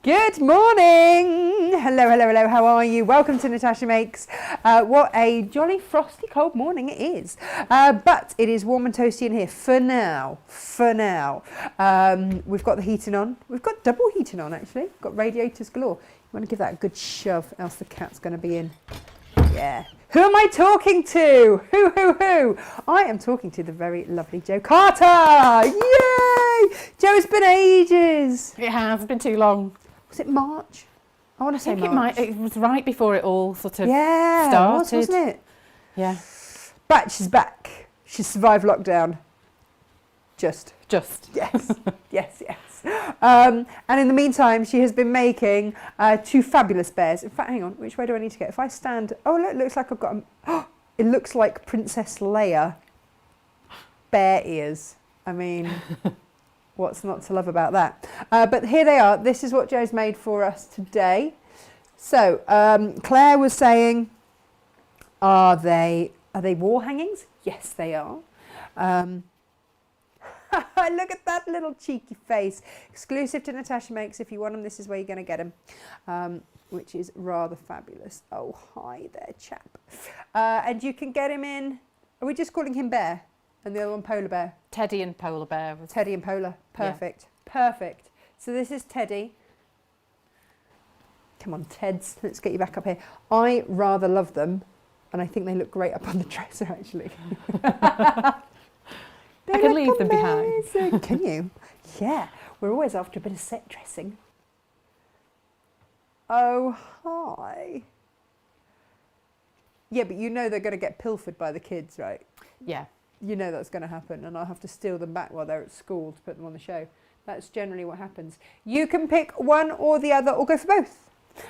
Good morning. Hello, hello, hello. How are you? Welcome to Natasha Makes. What a jolly frosty cold morning it is. But it is warm and toasty in here for now. We've got the heating on. We've got double heating on actually. We've got radiators galore. You want to give that a good shove, else the cat's going to be in. Yeah. Who am I talking to? Who? I am talking to the very lovely Jo Carter. Yay! Jo, it's been ages. It has been too long. Was it March? I want to say March. It was right before it all sort of started. Wasn't it? Yeah. But she's back. She survived lockdown. Just. Yes. yes. And in the meantime, she has been making two fabulous bears. In fact, hang on. Which way do I need to get? If I stand... Oh, look, it looks like I've got... It looks like Princess Leia bear ears. I mean... What's not to love about that? But here they are. This is what Jo's made for us today. So Claire was saying, are they wall hangings? Yes, they are. Look at that little cheeky face. Exclusive to Natasha Makes. If you want them, this is where you're going to get them, which is rather fabulous. Oh, hi there, chap. And you can get him in, are we just calling him Bear? And the other one, Polar Bear. Teddy and Polar Bear. Teddy and Polar. Perfect. Yeah. Perfect. So this is Teddy. Come on, Teds. Let's get you back up here. I rather love them. And I think they look great up on the dresser, actually. I can leave them behind. Can you? Yeah. We're always after a bit of set dressing. Oh, hi. Yeah, but you know they're going to get pilfered by the kids, right? Yeah. You know that's going to happen, and I'll have to steal them back while they're at school to put them on the show. That's generally what happens. You can pick one or the other, or go for both.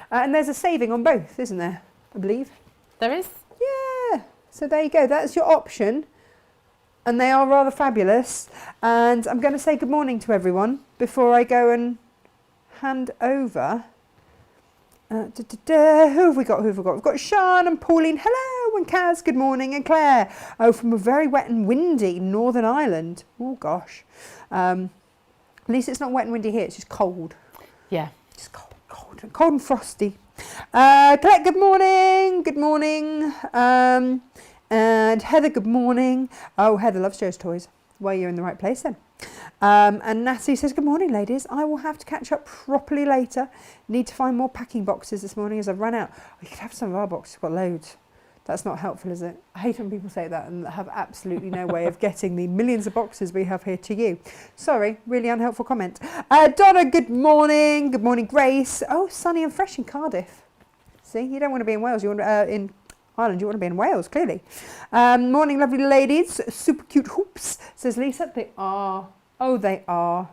And there's a saving on both, isn't there? I believe. There is? Yeah. So there you go. That's your option. And they are rather fabulous. And I'm going to say good morning to everyone before I go and hand over. Who have we got? We've got Sean and Pauline. Hello, and Kaz. Good morning, and Claire. Oh, from a very wet and windy Northern Ireland. Oh gosh. At least it's not wet and windy here. It's just cold. Yeah, just cold and frosty. Colette. Good morning. Good morning. And Heather. Good morning. Oh, Heather loves Jo's toys. Well, you're in the right place then. And Natty says, good morning, ladies. I will have to catch up properly later. Need to find more packing boxes this morning as I've run out. We could have some of our boxes. We've got loads. That's not helpful, is it? I hate when people say that and have absolutely no way of getting the millions of boxes we have here to you. Sorry, really unhelpful comment. Donna, good morning. Good morning, Grace. Oh, sunny and fresh in Cardiff. See, you don't want to be in Wales. You want in Ireland, you want to be in Wales, clearly. Morning, lovely ladies. Super cute hoops, says Lisa. They are. Oh, they are.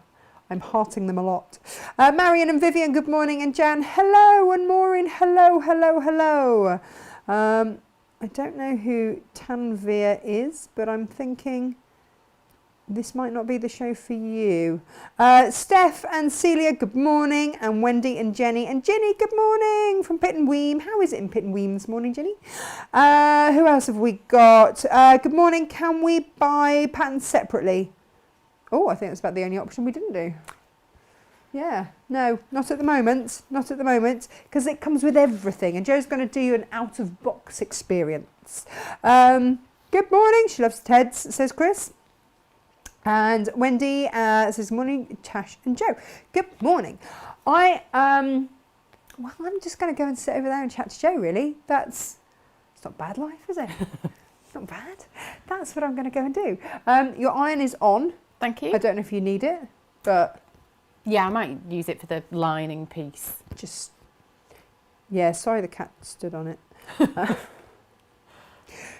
I'm hearting them a lot. Marion and Vivian, good morning. And Jan, hello. And Maureen, hello. I don't know who Tanvir is, but I'm thinking this might not be the show for you. Steph and Celia, good morning. And Wendy and Jenny. And Jenny, good morning from Pitt and Weem. How is it in Pitt and Weem this morning, Jenny? Who else have we got? Good morning. Can we buy patterns separately? Oh, I think that's about the only option we didn't do. Yeah, no, not at the moment. Not at the moment, because it comes with everything. And Jo's going to do you an out-of-box experience. Good morning. She loves Teds, says Chris. And Wendy says, morning, Tash and Jo. Good morning. Well, I'm just going to go and sit over there and chat to Jo, really. It's not bad life, is it? Not bad. That's what I'm going to go and do. Your iron is on. Thank you. I don't know if you need it, but... Yeah, I might use it for the lining piece. Yeah, sorry the cat stood on it.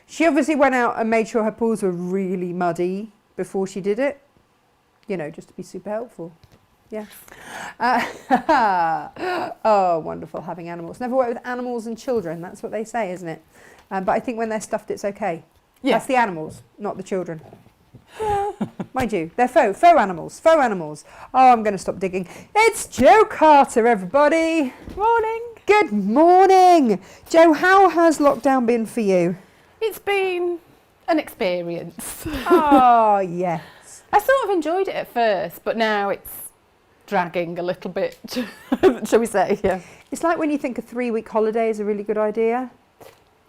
She obviously went out and made sure her pools were really muddy before she did it. You know, just to be super helpful. Yeah. Oh, wonderful having animals. Never work with animals and children. That's what they say, isn't it? But I think when they're stuffed, it's okay. Yeah. That's the animals, not the children. Well, mind you, they're faux animals. Oh, I'm going to stop digging. It's Jo Carter, everybody. Morning. Good morning. Jo, how has lockdown been for you? It's been an experience. Oh, yes. I sort of enjoyed it at first, but now it's dragging a little bit, shall we say? Yeah. It's like when you think a 3-week holiday is a really good idea,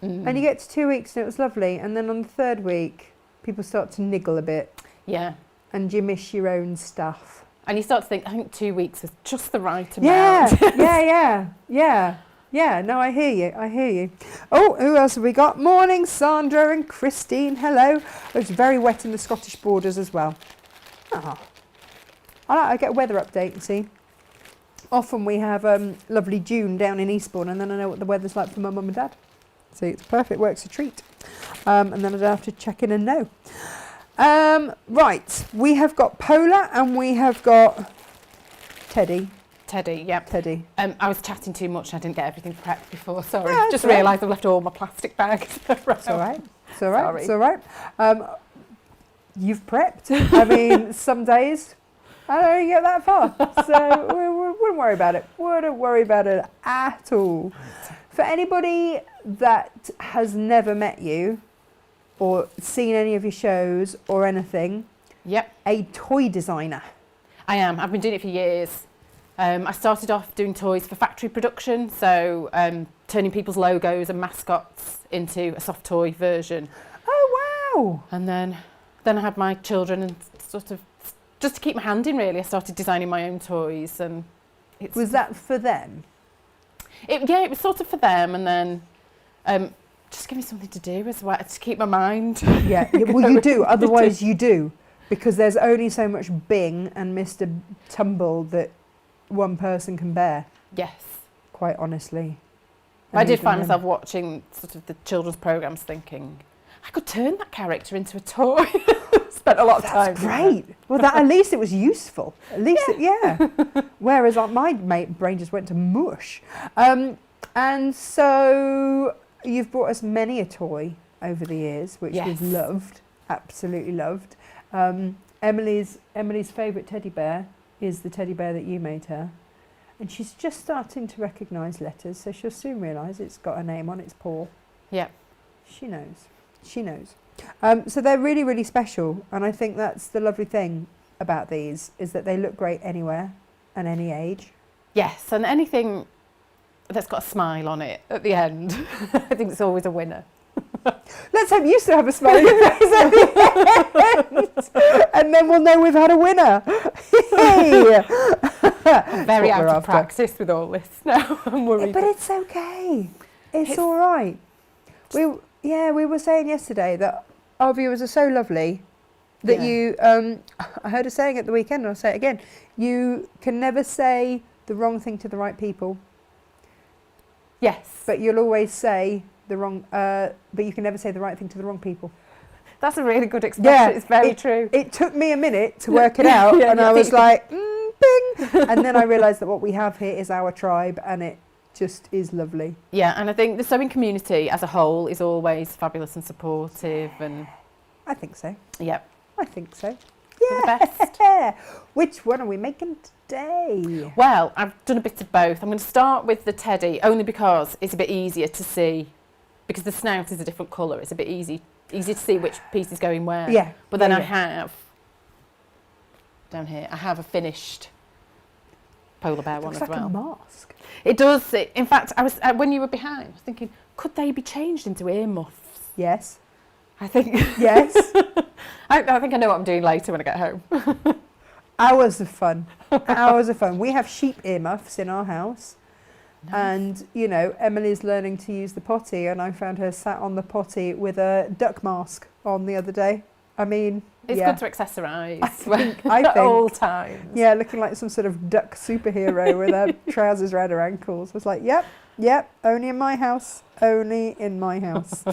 and you get to 2 weeks and it was lovely, and then on the 3rd week, people start to niggle a bit, Yeah. and you miss your own stuff. And you start to think, I think 2 weeks is just the right amount. Yeah. No, I hear you. Oh, who else have we got? Morning, Sandra and Christine. Hello. It's very wet in the Scottish borders as well. Ah. I get a weather update, you see. Often we have lovely June down in Eastbourne, and then I know what the weather's like for my mum and dad. See, it's perfect, works a treat. And then I don't have to check in and know. Right, we have got Polar and we have got Teddy. Yeah. Teddy. I was chatting too much. I didn't get everything prepped before. Sorry. Yeah, Just all right. realised I've left all my plastic bags around. It's all right. It's all right. Sorry. It's all right. You've prepped. I mean, some days I don't even get that far. So we wouldn't worry about it. Wouldn't worry about it at all. For anybody that has never met you or seen any of your shows or anything, Yep. a toy designer. I am. I've been doing it for years. I started off doing toys for factory production, so turning people's logos and mascots into a soft toy version. Oh, wow. And then I had my children, and sort of just to keep my hand in, really, I started designing my own toys. And Was that for them? it was sort of for them, and then just give me something to do as well, to keep my mind. Yeah, well, you do. Otherwise, you do. Because there's only so much Bing and Mr. Tumble that one person can bear, Yes. quite honestly. I And did even find then- myself watching sort of the children's programmes thinking, I could turn that character into a toy. Spent a lot of time. That's great. Well, at least it was useful. At least, Whereas my brain just went to mush. And so you've brought us many a toy over the years, which Yes. we've loved, absolutely loved. Emily's favourite teddy bear is the teddy bear that you made her. And she's just starting to recognise letters, so she'll soon realise it's got a name on its paw. Yeah. She knows. She knows. So they're really, really special. And I think that's the lovely thing about these, is that they look great anywhere and any age. Yes, and anything that's got a smile on it at the end, I think it's always a winner. Let's hope you still have a smile on your face at the end. And then we'll know we've had a winner. Hey! I'm very what out we're of after. practice with all this now. I'm worried. But it's okay. It's It's- all right. We were saying yesterday that our viewers are so lovely that Yeah. you, I heard a saying at the weekend, and I'll say it again, you can never say the wrong thing to the right people, Yes. but you'll always say the wrong, but you can never say the right thing to the wrong people. That's a really good expression. Yeah, It's very true. It took me a minute to work it out, Yeah, and yeah. I was like, bing, and then I realised that what we have here is our tribe, and it just is lovely. Yeah, and I think the sewing community as a whole is always fabulous and supportive, and I think so. yeah, I think so. they're the best. Yeah. Which one are we making today? Well, I've done a bit of both. I'm going to start with the teddy, only because it's a bit easier to see, because the snout is a different colour. It's a bit easy to see which piece is going where. Yeah. But then yeah, I yeah. have, down here, I have a finished polar bear one Looks as like well. a mask. It does. In fact, I was when you were behind, I was thinking, could they be changed into earmuffs? Yes. I think. Yes. I think I know what I'm doing later when I get home. Hours of fun. Hours of fun. We have sheep earmuffs in our house. And, you know, Emily's learning to use the potty, and I found her sat on the potty with a duck mask on the other day. I mean, It's yeah. good to accessorise I at think. all times. Yeah, looking like some sort of duck superhero with her trousers around her ankles. I was like, yep, only in my house. Only in my house.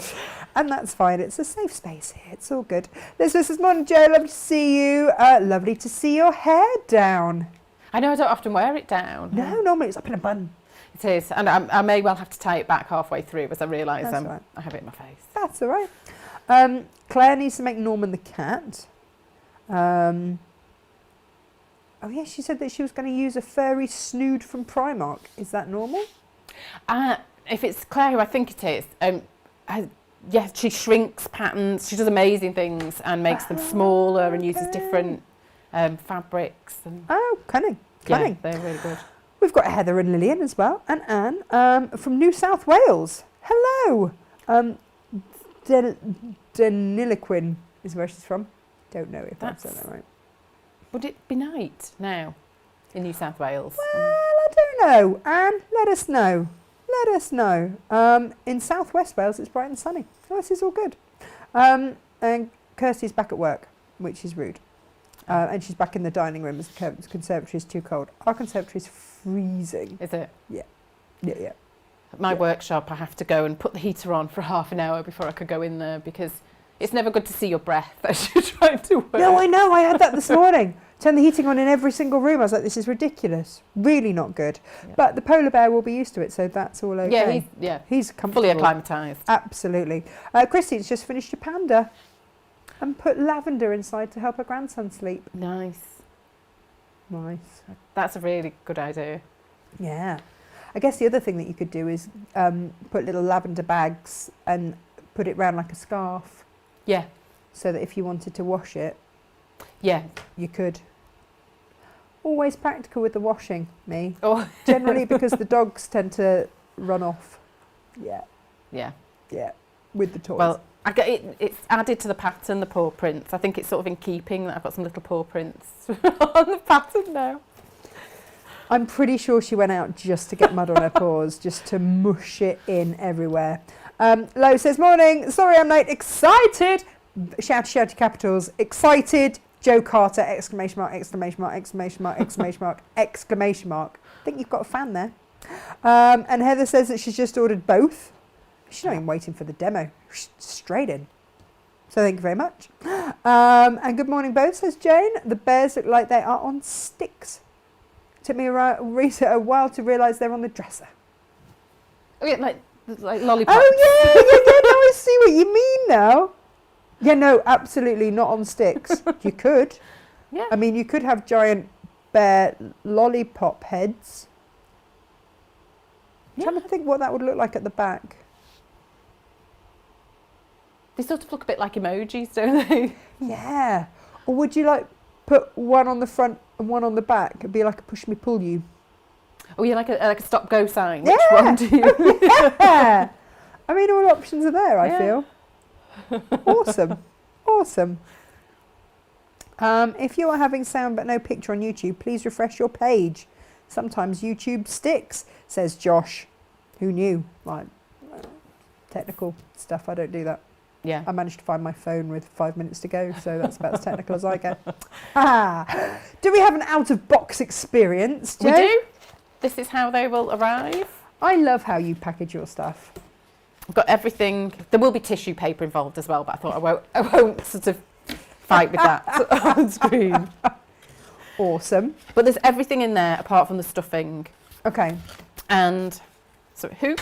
And that's fine. It's a safe space here. It's all good. This is Morning Joe. Lovely to see you. Lovely to see your hair down. I know I don't often wear it down. No, normally it's up in a bun. It is, and I may well have to tie it back halfway through as I realise That's all right. I have it in my face. That's all right. Claire needs to make Norman the cat. Oh yeah, she said that she was going to use a furry snood from Primark. Is that normal? If it's Claire, who I think it is, yeah, she shrinks patterns. She does amazing things and makes them smaller and uses Okay. different fabrics. And Oh, cunning. Cunning. Yeah, they're really good. We've got Heather and Lillian as well, and Anne from New South Wales. Hello. Deniliquin is where she's from. Don't know if I've said that right. Would it be night now in New South Wales? Well, I don't know. Anne, let us know. Let us know. In South West Wales, it's bright and sunny. Oh, this is all good. And Kirsty's back at work, which is rude. And she's back in the dining room as the conservatory is too cold. Our conservatory is freezing. Is it? Yeah. My workshop, I have to go and put the heater on for half an hour before I could go in there because it's never good to see your breath as you're trying to work. No, I know. I had that this morning. Turn the heating on in every single room. I was like, this is ridiculous. Really not good. Yeah. But the polar bear will be used to it, so that's all okay. He's comfortable. Fully acclimatised. Absolutely. Christine's just finished a panda and put lavender inside to help her grandson sleep. Nice. Nice. That's a really good idea. Yeah. I guess the other thing that you could do is put little lavender bags and put it round like a scarf. Yeah. So that if you wanted to wash it, yeah, you could. Always practical with the washing, me. Oh. Generally because the dogs tend to run off. Yeah. With the toys. Well, I get it. It's added to the pattern, the paw prints. I think it's sort of in keeping that I've got some little paw prints on the pattern now. I'm pretty sure she went out just to get mud on her paws, just to mush it in everywhere. Lo says, morning, sorry I'm late, excited, shouty capitals, excited, Joe Carter, exclamation mark, exclamation mark, exclamation mark, exclamation mark, exclamation mark. I think you've got a fan there. And Heather says that she's just ordered both. She's not even waiting for the demo, straight in. So thank you very much. And good morning both, says Jane. The bears look like they are on sticks. Took me a while to realise they're on the dresser. Oh yeah, like lollipops. Oh yeah, now I see what you mean now. Yeah, no, absolutely not on sticks. You could. Yeah. I mean, you could have giant bear lollipop heads. I'm trying to think what that would look like at the back. They sort of look a bit like emojis, don't they? Yeah. Or would you like put one on the front and one on the back? It'd be like a push me pull you. Oh yeah, like a stop go sign. Which one do you? Yeah. I mean, all options are there. I feel. Awesome. If you are having sound but no picture on YouTube, please refresh your page. Sometimes YouTube sticks, says Josh. Who knew? Like technical stuff. I don't do that. Yeah. I managed to find my phone with 5 minutes to go, so that's about as technical as I get. Do we have an out-of-box experience, Jo? We do. This is how they will arrive. I love how you package your stuff. I've got everything. There will be tissue paper involved as well, but I thought I won't sort of fight with that on screen. Awesome. But there's everything in there apart from the stuffing. Okay. And so hoop.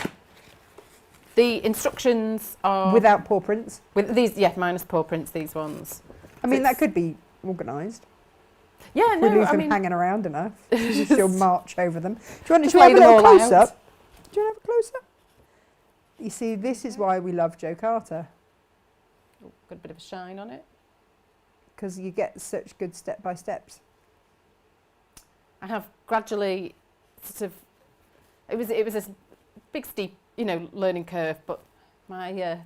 The instructions are without paw prints. With these, yeah, minus paw prints. These ones. I mean, that could be organised. Yeah, we no, leave I them mean, hanging around enough. She'll march over them. Do you want to lay have a them little all close out? up? Do you want to have a close up? You see, this is why we love Joe Carter. Oh, got a bit of a shine on it. Because you get such good step by steps. I have gradually sort of. It was a big steep, learning curve, but my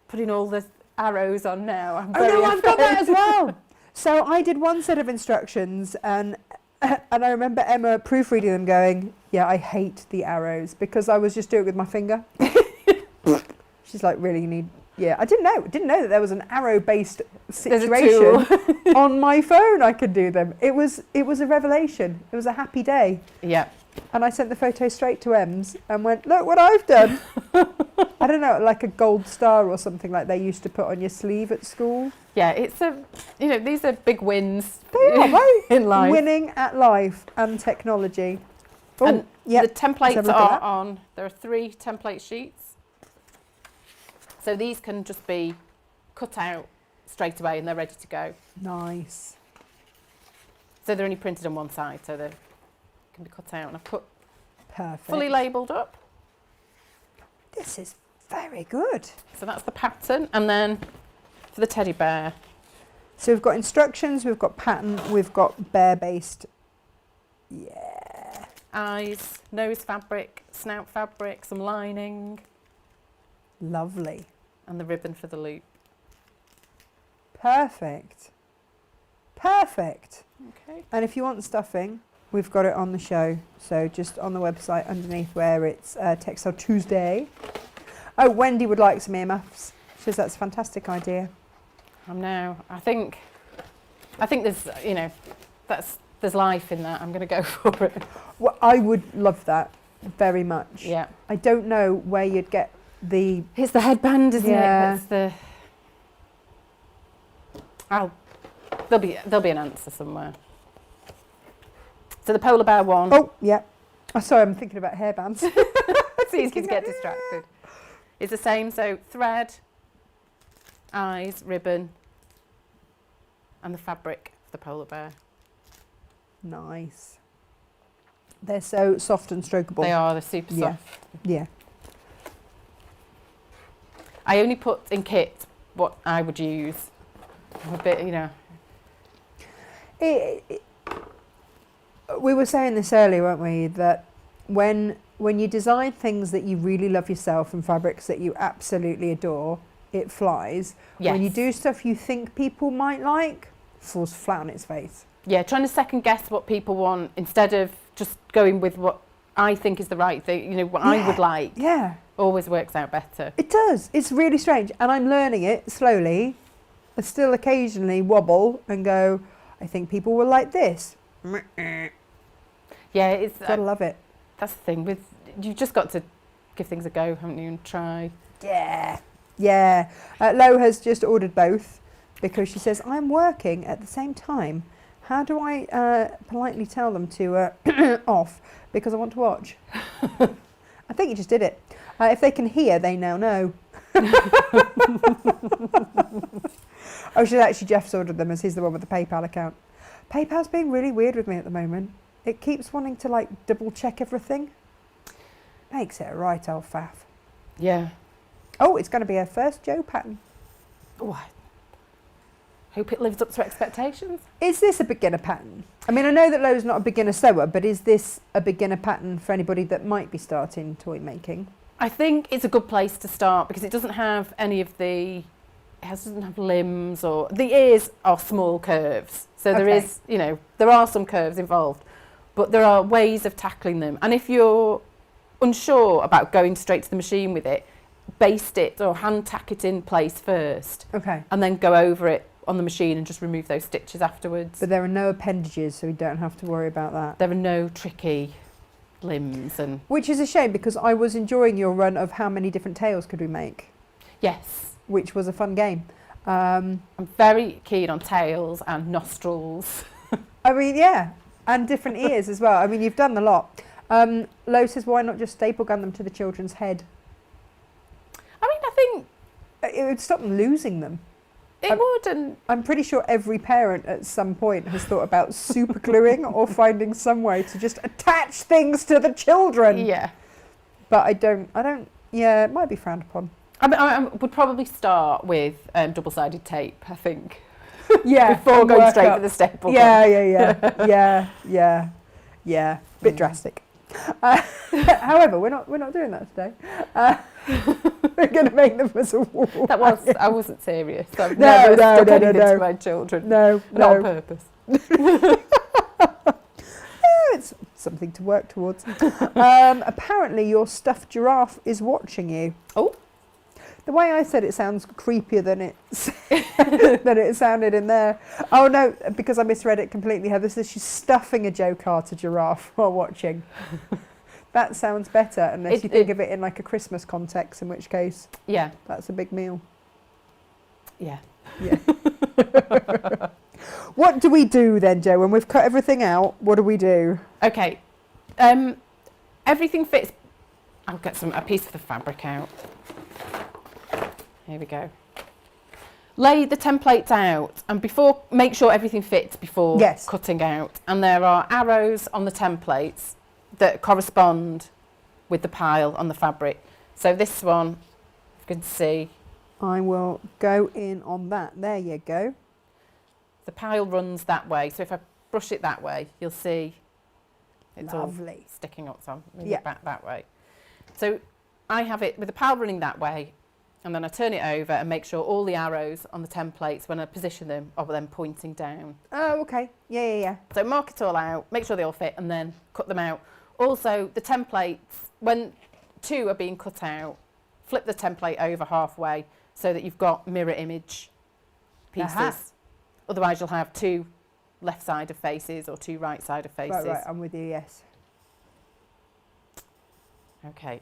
putting all the arrows on now. I'm very I've got that as well. So I did one set of instructions and I remember Emma proofreading them going, yeah, I hate the arrows because I was just doing it with my finger. She's like, really, you need... Yeah, I didn't know that there was an arrow-based situation on my phone. I could do them. It was a revelation. It was a happy day. Yeah. And I sent the photo straight to Ems and went, look what I've done. I don't know, like a gold star or something like they used to put on your sleeve at school. Yeah, it's these are big wins. They are, right? In life. Winning at life and technology. Oh, and yep. the templates are on, there are 3 template sheets. So these can just be cut out straight away and they're ready to go. Nice. So they're only printed on one side, so they can be cut out. And I've put Perfect. fully labelled up. This is very good. So that's the pattern. And then for the teddy bear. So we've got instructions, we've got pattern, we've got bear-based Yeah. Eyes, nose fabric, snout fabric, some lining, Lovely. and the ribbon for the loop. Perfect. Perfect. Okay. And if you want stuffing, we've got it on the show. So just on the website underneath where it's Textile Tuesday. Oh, Wendy would like some earmuffs. She says that's a fantastic idea. I think there's, you know, there's life in that. I'm going to go for it. Well, I would love that very much. Yeah. I don't know where you'd get the... It's the headband, isn't Yeah. it? That's the... There'll be an answer somewhere. So the polar bear one. Oh, yeah. Oh, sorry, I'm thinking about hairbands. It's easy to get distracted. It's the same, so thread, eyes, ribbon, and the fabric of the polar bear. Nice. They're so soft and strokeable. They are, they're super Yeah. soft. Yeah. I only put in kit what I would use. I'm a bit, you know. We were saying this earlier, weren't we? That when you design things that you really love yourself and fabrics that you absolutely adore, it flies. Yes. When you do stuff you think people might like, it falls flat on its face. Yeah, trying to second guess what people want instead of just going with what I think is the right thing, you know, what I would like. Yeah. Always works out better. It does. It's really strange. And I'm learning it slowly. I still occasionally wobble and go, I think people will like this. Yeah, it's Gotta love it. that's the thing with you've just got to give things a go, haven't you, and try. Yeah. Yeah. Lo has just ordered both because she says, I'm working at the same time. How do I politely tell them to off because I want to watch? I think you just did it. If they can hear, they now know. Oh, she's actually Jeff's ordered them as he's the one with the PayPal account. PayPal's being really weird with me at the moment. It keeps wanting to like double check everything. Makes it a right old faff. Yeah. Oh, it's going to be her first Joe pattern. Oh, I hope it lives up to expectations. Is this a beginner pattern? I mean, I know that Lo's not a beginner sewer, but is this a beginner pattern for anybody that might be starting toy making? I think it's a good place to start because it doesn't have any of the, doesn't have limbs or, the ears are small curves. So there is, you know, there are some curves involved, but there are ways of tackling them. And if you're unsure about going straight to the machine with it, baste it or hand tack it in place first. Okay. And then go over it on the machine and just remove those stitches afterwards. But there are no appendages, so we don't have to worry about that. There are no tricky limbs and... Which is a shame because I was enjoying your run of how many different tails could we make. Yes. Which was a fun game. I'm very keen on tails and nostrils. I mean, yeah, and different ears as well. I mean, you've done a lot. Lo says, why not just staple gun them to the children's head? I mean, I think... It would stop them losing them. It would, and... I'm pretty sure every parent at some point has thought about super gluing or finding some way to just attach things to the children. Yeah. But I don't, yeah, it might be frowned upon. I mean, I would probably start with double-sided tape, I think. Yeah. Before going straight up. for the staple gun. Yeah. Bit drastic. However, we're not doing that today. We're going to make them as a wall. I wasn't serious. I've No. stuck anything to my children. No. Not on purpose. It's something to work towards. Apparently, your stuffed giraffe is watching you. Oh. The way I said it sounds creepier than it sounded in there. Oh no, because I misread it completely. Heather says she's stuffing a Joe Carter giraffe while watching. That sounds better, unless you think of it in like a Christmas context, in which case, yeah, that's a big meal. Yeah. What do we do then, Joe? When we've cut everything out, what do we do? Okay. Everything fits. I'll get a piece of the fabric out. Here we go. Lay the templates out and make sure everything fits before cutting out. And there are arrows on the templates that correspond with the pile on the fabric. So this one, you can see. I will go in on that. There you go. The pile runs that way. So if I brush it that way, you'll see It's Lovely. all sticking up, so I'll move Yeah. it back that way. So I have it with the pal running that way, and then I turn it over and make sure all the arrows on the templates, when I position them, are then pointing down. Oh, okay. Yeah. So mark it all out, make sure they all fit, and then cut them out. Also, the templates, when 2 are being cut out, flip the template over halfway so that you've got mirror image pieces. Aha. Otherwise, you'll have 2 left-sided faces or 2 right-sided faces. Right, I'm with you, yes. Okay.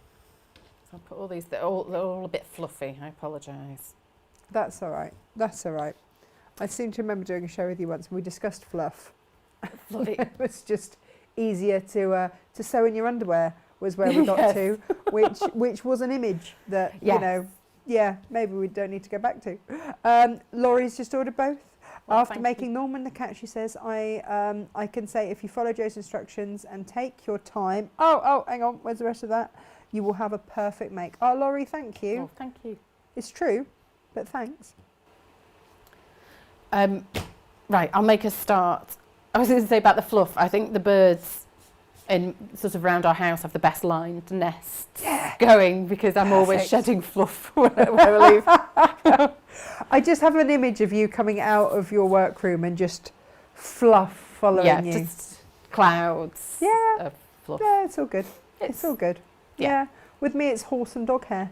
So I'll put all these, they're all a bit fluffy, I apologise. That's all right. That's all right. I seem to remember doing a show with you once and we discussed fluff. Fluffy. It was just easier to sew in your underwear was where we got to, which was an image that, you know, yeah, maybe we don't need to go back to. Laurie's just ordered both. Well, After making Norman the cat, she says, I can say if you follow Joe's instructions and take your time. Oh, hang on. Where's the rest of that? You will have a perfect make. Oh, Laurie, thank you. Oh, thank you. It's true, but thanks. Right, I'll make a start. I was going to say about the fluff. I think the birds in sort of around our house have the best lined nests going because I'm always shedding fluff when I leave. I just have an image of you coming out of your workroom and just fluff following you. Just clouds of fluff. Yeah, it's all good. It's all good. Yeah. With me, it's horse and dog hair.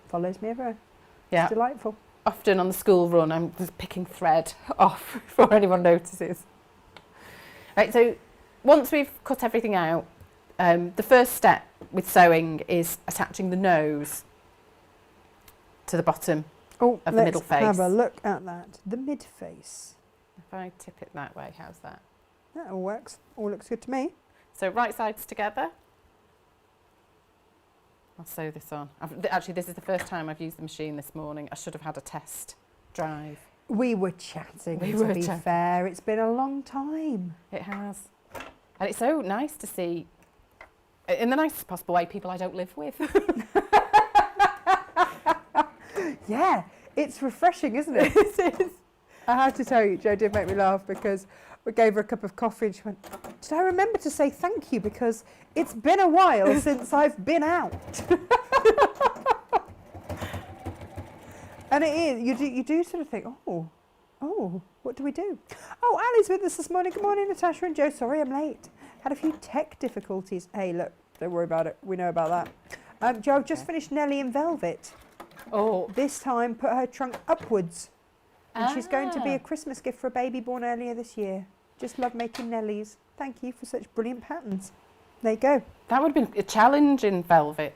Follows me everywhere. Yeah. It's delightful. Often on the school run, I'm just picking thread off before anyone notices. Right, so once we've cut everything out, the first step with sewing is attaching the nose to the bottom of the middle face. Let's have a look at that. The mid face. If I tip it that way, how's that? That all works. All looks good to me. So right sides together. I'll sew this on. Actually, this is the first time I've used the machine this morning. I should have had a test drive. We were chatting, to be fair. It's been a long time. It has. And it's so nice to see, in the nicest possible way, people I don't live with. Yeah, it's refreshing, isn't it? It is. I have to tell you, Joe did make me laugh because we gave her a cup of coffee and she went, did I remember to say thank you because it's been a while since I've been out. And it is, you do sort of think, oh, what do we do? Oh, Ali's with us this morning. Good morning, Natasha and Joe. Sorry I'm late. Had a few tech difficulties. Hey, look, don't worry about it. We know about that. Joe, I've just finished Nellie in velvet. Oh. This time, put her trunk upwards. And she's going to be a Christmas gift for a baby born earlier this year. Just love making Nellies. Thank you for such brilliant patterns. There you go. That would have been a challenge in velvet.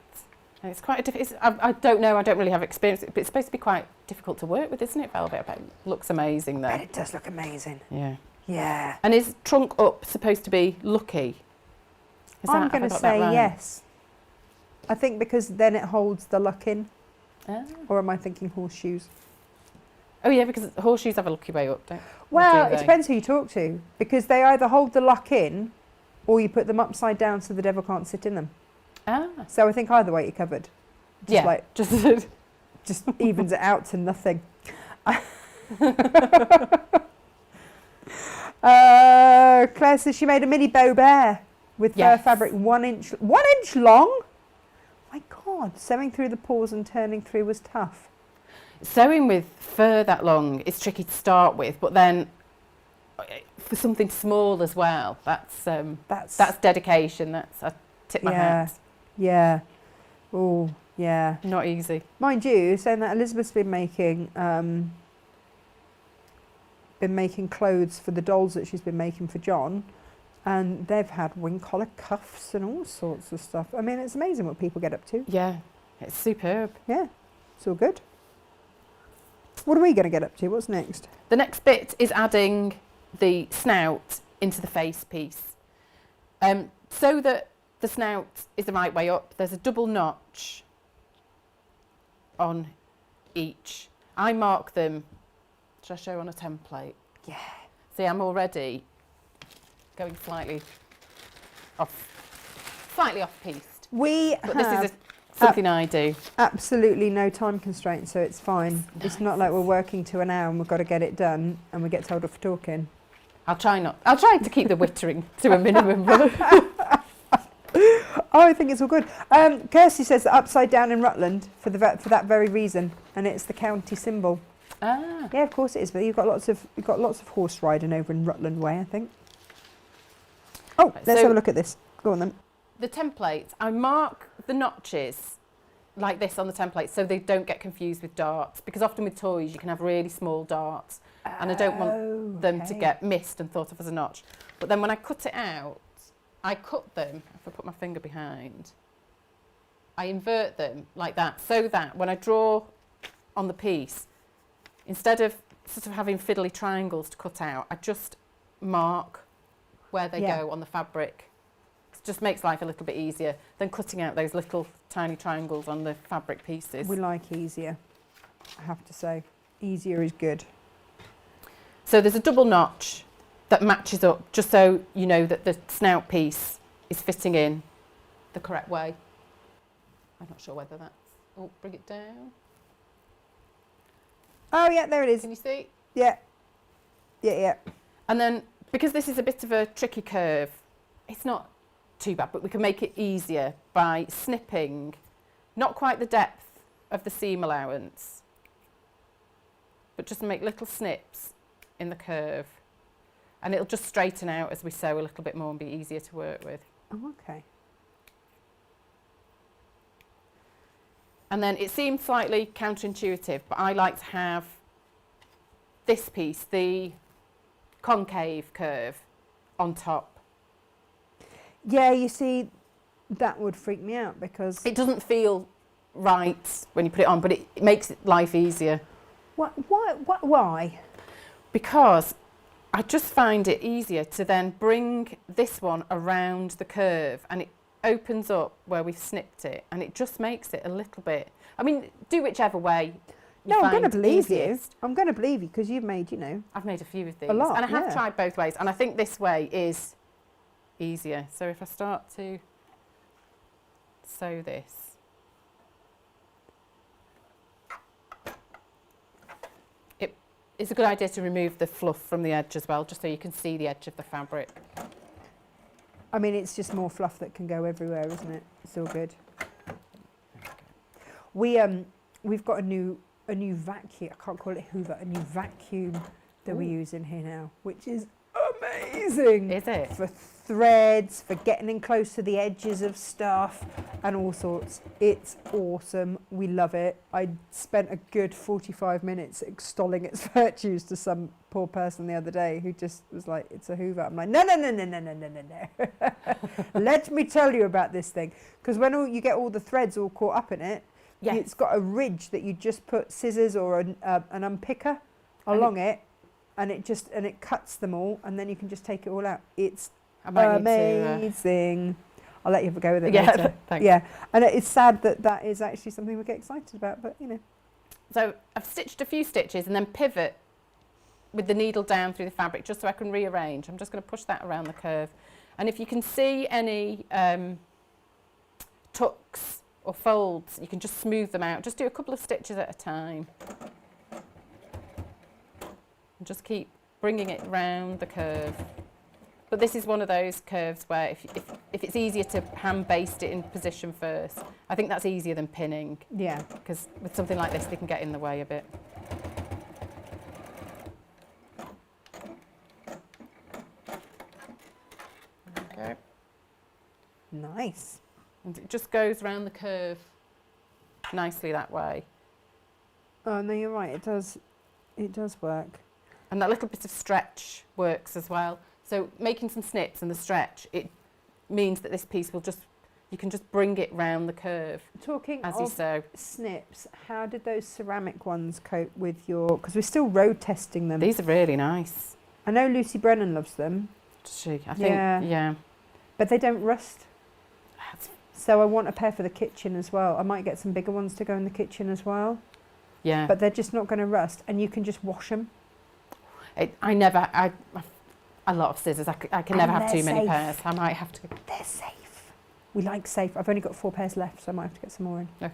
It's quite a I don't know, I don't really have experience, but it's supposed to be quite difficult to work with, isn't it, velvet? I bet it looks amazing though. And it does look amazing. Yeah. Yeah. And is trunk up supposed to be lucky? I'm going to say yes. I think because then it holds the luck in. Ah. Or am I thinking horseshoes? Oh yeah, because horseshoes have a lucky way up, don't they? Well, it depends who you talk to. Because they either hold the luck in or you put them upside down so the devil can't sit in them. Ah. So I think either way you're covered. Just evens it out to nothing. Claire says she made a mini bow bear with fur fabric 1 inch long. My God, sewing through the paws and turning through was tough. Sewing with fur that long is tricky to start with, but then for something small as well, that's dedication. I tip my hat. Yeah. Oh, yeah. Not easy. Mind you, saying that Elizabeth's been making clothes for the dolls that she's been making for John, and they've had wing collar cuffs and all sorts of stuff. I mean, it's amazing what people get up to. Yeah, it's superb. Yeah, it's all good. What are we going to get up to? What's next? The next bit is adding the snout into the face piece. So that the snout is the right way up, there's a double notch on each. I mark them. Should I show on a template? Yeah. See, I'm already going slightly off-piste. But this is something I do. Absolutely no time constraint, so it's fine. Nice. It's not like we're working to an hour and we've got to get it done and we get told off for talking. I'll try to keep the wittering to a minimum. Oh, I think it's all good. Kirsty says that upside down in Rutland for that very reason, and it's the county symbol. Ah. Yeah, of course it is. But you've got lots of horse riding over in Rutland Way, I think. Oh, let's have a look at this. Go on then. The templates, I mark the notches like this on the template so they don't get confused with darts, because often with toys you can have really small darts, and I don't want them to get missed and thought of as a notch. But then when I cut it out, I cut them, if I put my finger behind, I invert them like that, so that when I draw on the piece, instead of sort of having fiddly triangles to cut out, I just mark where they go on the fabric. It just makes life a little bit easier than cutting out those little tiny triangles on the fabric pieces. We like easier, I have to say. Easier is good. So there's a double notch that matches up, just so you know that the snout piece is fitting in the correct way. I'm not sure whether that's... Oh, bring it down. Oh, yeah, there it is. Can you see? Yeah. Yeah, yeah. And then, because this is a bit of a tricky curve, it's not too bad, but we can make it easier by snipping, not quite the depth of the seam allowance, but just make little snips in the curve. And it'll just straighten out as we sew a little bit more and be easier to work with. Oh, okay. And then it seems slightly counterintuitive, but I like to have this piece, the concave curve, on top. Yeah, you see, that would freak me out because... It doesn't feel right when you put it on, but it makes life easier. Why? Because I just find it easier to then bring this one around the curve, and it opens up where we've snipped it, and it just makes it a little bit... I mean, do whichever way you I'm going to find believe easiest. you. I'm going to believe you because you've made, you know... I've made a few of these. A lot, and I have yeah. tried both ways, and I think this way is easier. So if I start to sew this... It's a good idea to remove the fluff from the edge as well, just so you can see the edge of the fabric. I mean, it's just more fluff that can go everywhere, isn't it? It's all good. We've got a new vacuum. I can't call it Hoover. A new vacuum that we use in here now, which is amazing. Is it? For threads, for getting in close to the edges of stuff and all sorts. It's awesome. We love it. I spent a good 45 minutes extolling its virtues to some poor person the other day who just was like, it's a Hoover. I'm like, no. Let me tell you about this thing. Because when you get all the threads all caught up in it, yes. It's got a ridge that you just put scissors or an unpicker along it, and it cuts them all, and then you can just take it all out. It's amazing. I'll let you have a go with it later. Thanks. Yeah, and it's sad that is actually something we get excited about, but you know. So I've stitched a few stitches and then pivot with the needle down through the fabric just so I can rearrange. I'm just going to push that around the curve. And if you can see any tucks or folds, you can just smooth them out. Just do a couple of stitches at a time. And just keep bringing it round the curve. But this is one of those curves where if it's easier to hand baste it in position first, I think that's easier than pinning. Yeah. Because with something like this, they can get in the way a bit. Okay. Nice. And it just goes round the curve nicely that way. Oh no, you're right. It does work. And that little bit of stretch works as well. So making some snips and the stretch, it means that this piece will you can just bring it round the curve. Talking as you of sew. Snips, how did those ceramic ones cope with your... Because we're still road testing them. These are really nice. I know Lucy Brennan loves them. Does she? I think, yeah. But they don't rust. So I want a pair for the kitchen as well. I might get some bigger ones to go in the kitchen as well. Yeah. But they're just not going to rust, and you can just wash them. A lot of scissors. I can never have too many pairs. I might have to. They're safe. We like safe. I've only got 4 pairs left, so I might have to get some more in. No.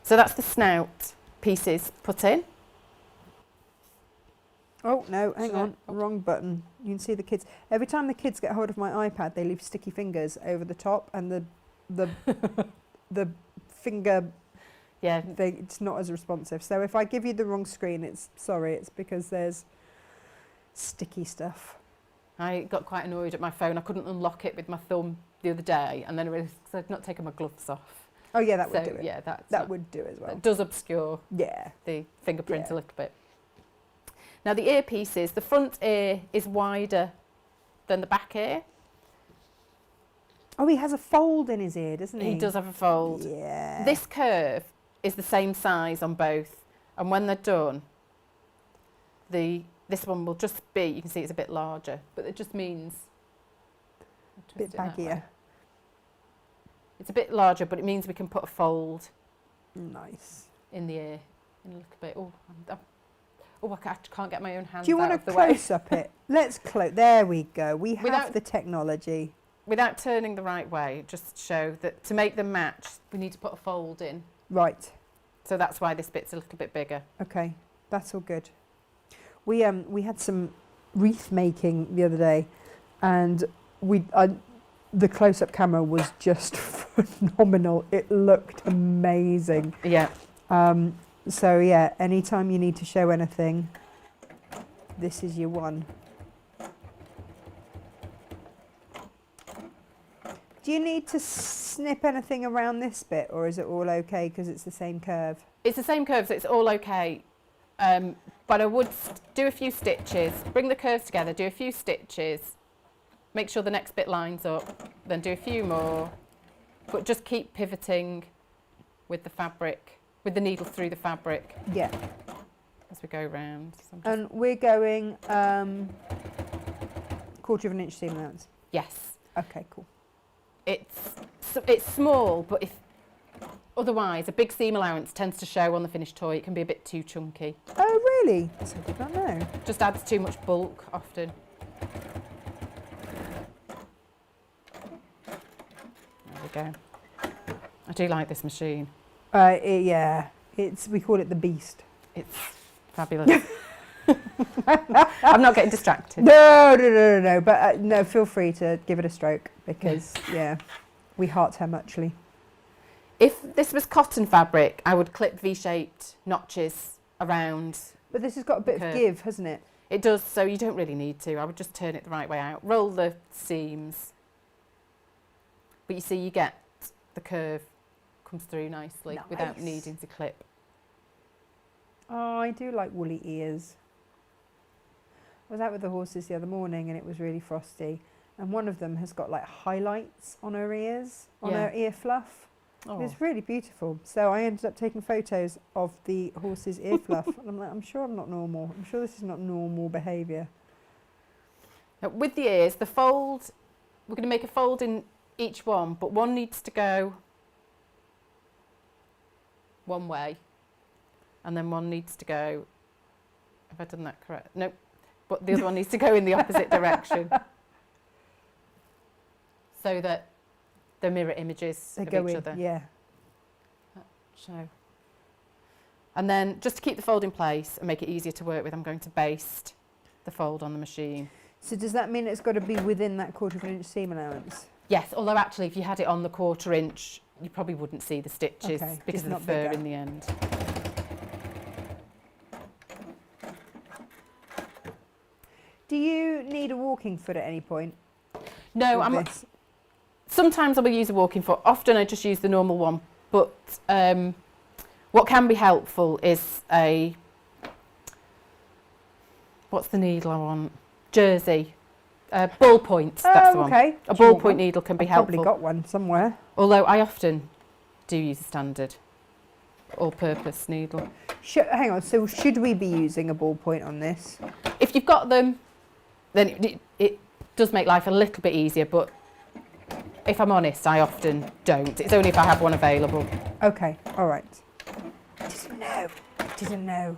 So that's the snout pieces put in. Oh, no, hang Should I- on. Wrong button. You can see the kids. Every time the kids get hold of my iPad, they leave sticky fingers over the top, and the finger Yeah, thing, it's not as responsive. So if I give you the wrong screen, it's because there's sticky stuff. I got quite annoyed at my phone. I couldn't unlock it with my thumb the other day, and then I realised 'cause I'd not taken my gloves off. Oh, yeah, that would So, do it. Yeah, That would do as well. It does obscure Yeah. the fingerprint Yeah. a little bit. Now the earpieces, the front ear is wider than the back ear. Oh, he has a fold in his ear, doesn't he? He does have a fold. Yeah. This curve is the same size on both, and when they're done, this one will just be, you can see it's a bit larger, but it just means a bit baggier. It's a bit larger, but it means we can put a fold Nice. in the ear in a little bit. I can't get my own hands Do you out want of to the way. close up it? Let's close. There we go. We have Without- the technology. Without turning the right way, just show that to make them match, we need to put a fold in. Right. So that's why this bit's a little bit bigger. Okay. That's all good. We had some wreath making the other day, and the close-up camera was just phenomenal. It looked amazing. Yeah. So yeah, anytime you need to show anything, this is your one. Do you need to snip anything around this bit, or is it all okay because it's the same curve? It's the same curve, so it's all okay. But I would do a few stitches, bring the curves together, do a few stitches, make sure the next bit lines up, then do a few more, but just keep pivoting with the fabric, with the needle through the fabric Yeah. as we go round. So I'm just- And we're going 1/4 of an inch seam allowance. yes, Okay, cool. it's small, but otherwise a big seam allowance tends to show on the finished toy. It can be a bit too chunky. Oh, really? I did not know. Just adds too much bulk often. There we go. I do like this machine. Yeah, we call it the Beast. It's fabulous. I'm not getting distracted. No. But no, feel free to give it a stroke because yeah, we heart her muchly. If this was cotton fabric, I would clip V-shaped notches around. But this has got a bit Okay. of give, hasn't it? It does, so you don't really need to. I would just turn it the right way out. Roll the seams. But you see, you get the curve comes through nicely without Nice. needing to clip. Oh, I do like woolly ears. I was out with the horses the other morning and it was really frosty, and one of them has got like highlights on her ears, on Yeah. her ear fluff. Oh. It's really beautiful. So I ended up taking photos of the horse's ear fluff, and I'm like, I'm sure I'm not normal. I'm sure this is not normal behaviour. Now, with the ears, the fold, we're going to make a fold in each one, but one needs to go one way, and then one needs to go, have I done that correct? No, but the other one needs to go in the opposite direction, so that they're mirror images They of go each in, other. yeah. So, and then just to keep the fold in place and make it easier to work with, I'm going to baste the fold on the machine. So does that mean it's got to be within that 1/4 of an inch seam allowance? Yes, although actually if you had it on the 1/4 inch, you probably wouldn't see the stitches Okay, because just of the not fur bigger. in the end. Do you need a walking foot at any point? No, with I'm, this? sometimes I will use a walking foot. Often I just use the normal one. But what can be helpful is what's the needle I want? Jersey. Ballpoint, that's the one. Okay. A Do you want ballpoint one? needle can be I've probably helpful. got one somewhere. Although I often do use a standard all-purpose needle. Hang on, so should we be using a ballpoint on this? If you've got them, then it does make life a little bit easier, but if I'm honest, I often don't. It's only if I have one available. Okay, all right. Didn't know.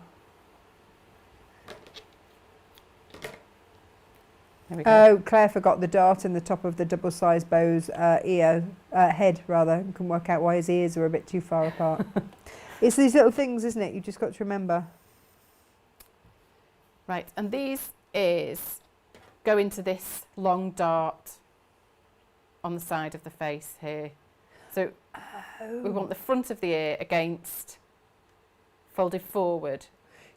There we go. Oh, Claire forgot the dart in the top of the double-sized bow's head, rather, and can work out why his ears are a bit too far apart. It's these little things, isn't it? You've just got to remember. Right, and these ears go into this long dart on the side of the face here. So we want the front of the ear against, folded forward.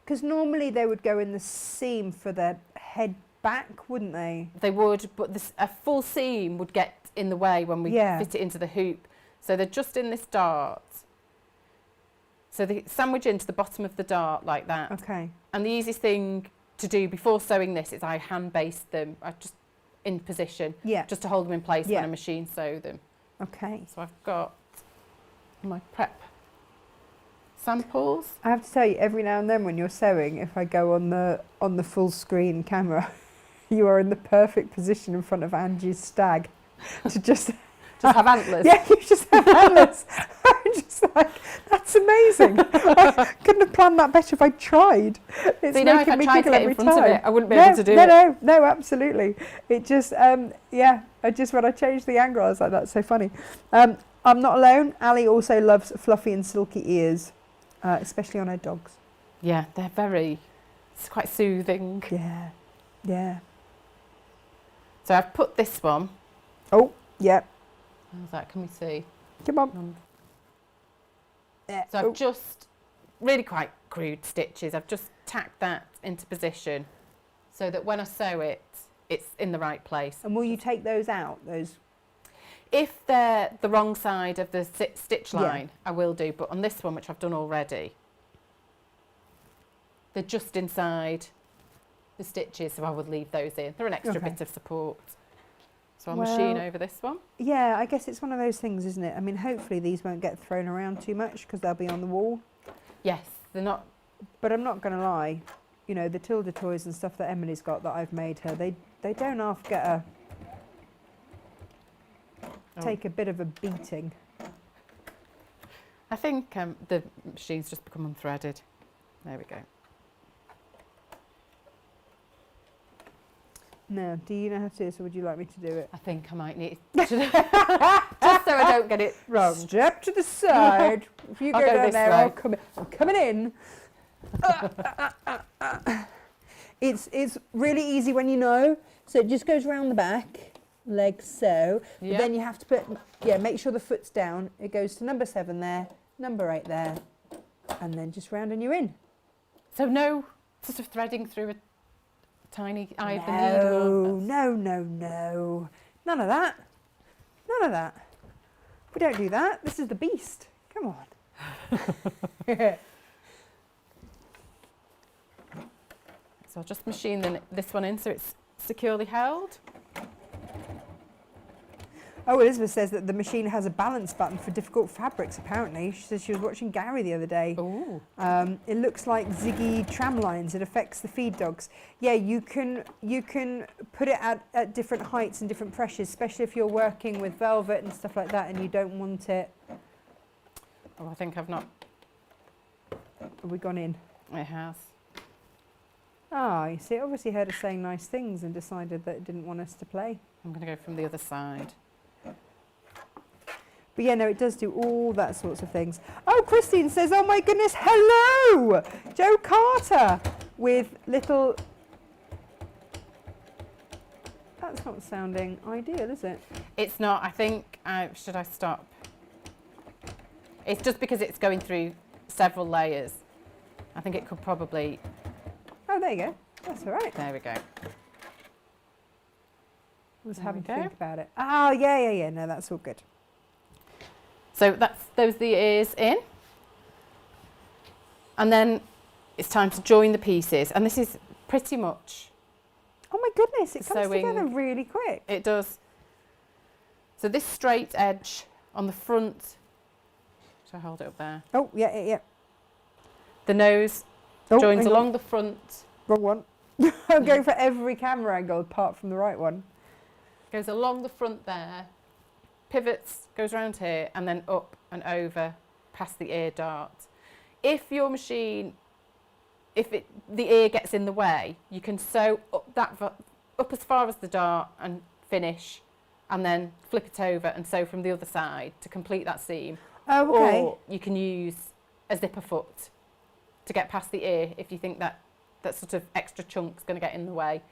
Because normally they would go in the seam for the head back, wouldn't they? They would, but a full seam would get in the way when we fit it into the hoop. So they're just in this dart. So they sandwich into the bottom of the dart like that. Okay. And the easiest thing to do before sewing this is I hand baste them. I just in position, just to hold them in place when I machine sew them. Okay. So I've got my prep samples. I have to tell you, every now and then when you're sewing, if I go on the full screen camera, you are in the perfect position in front of Angie's stag to just have antlers. Yeah, you just have antlers. I'm just like, that's amazing. I couldn't have planned that better if I tried. It's so if I tried to get in front of it, I wouldn't be able to do it. No, absolutely. It just, when I changed the angle, I was like, that's so funny. I'm not alone. Ali also loves fluffy and silky ears, especially on her dogs. Yeah, it's quite soothing. Yeah, yeah. So I've put this one. Oh, yeah. How's that? Can we see? Come on. So I've just, really quite crude stitches, I've just tacked that into position so that when I sew it, it's in the right place. And will you take those out? If they're the wrong side of the stitch line, I will do, but on this one, which I've done already, they're just inside the stitches, so I would leave those in. They're an extra bit of support. So I'll machine over this one. Yeah, I guess it's one of those things, isn't it? I mean, hopefully these won't get thrown around too much because they'll be on the wall. Yes, they're not. But I'm not going to lie, you know, the Tilda toys and stuff that Emily's got that I've made her, they don't half get take a bit of a beating. I think the machine's just become unthreaded. There we go. No, do you know how to do this, or would you like me to do it? I think I might need to, just so I don't get it wrong. Step to the side. If you go down there, I'm coming in. It's really easy when you know. So it just goes around the back, like so. But then you have to make sure the foot's down. It goes to number 7 there, number 8 there, and then just round and you're in. So no sort of threading through a tiny eye of the needle. No. None of that. We don't do that. This is the beast. Come on. So I'll just machine this one in so it's securely held. Oh, Elizabeth says that the machine has a balance button for difficult fabrics, apparently. She says she was watching Gary the other day. Ooh. It looks like Ziggy tram lines. It affects the feed dogs. Yeah, you can put it at different heights and different pressures, especially if you're working with velvet and stuff like that and you don't want it. Oh, I think I've not. Have we gone in? It has. Ah, you see, it obviously heard us saying nice things and decided that it didn't want us to play. I'm going to go from the other side. But yeah, no, it does do all that sorts of things. Oh, Christine says, oh my goodness, hello! Joe Carter with little... That's not sounding ideal, is it? It's not. I think, should I stop? It's just because it's going through several layers. I think it could probably... Oh, there you go. That's all right. There we go. I was having to think about it. Oh, yeah. No, that's all good. So those are the ears in. And then it's time to join the pieces. And this is pretty much... Oh my goodness, it comes together really quick. It does. So this straight edge on the front... Should I hold it up there? Oh, yeah. The nose joins along the front. Wrong one. I'm going for every camera angle apart from the right one. Goes along the front there. Pivots, goes around here, and then up and over past the ear dart. If your machine, the ear gets in the way, you can sew up as far as the dart and finish, and then flip it over and sew from the other side to complete that seam. Oh, okay. Or you can use a zipper foot to get past the ear if you think that that sort of extra chunk's going to get in the way.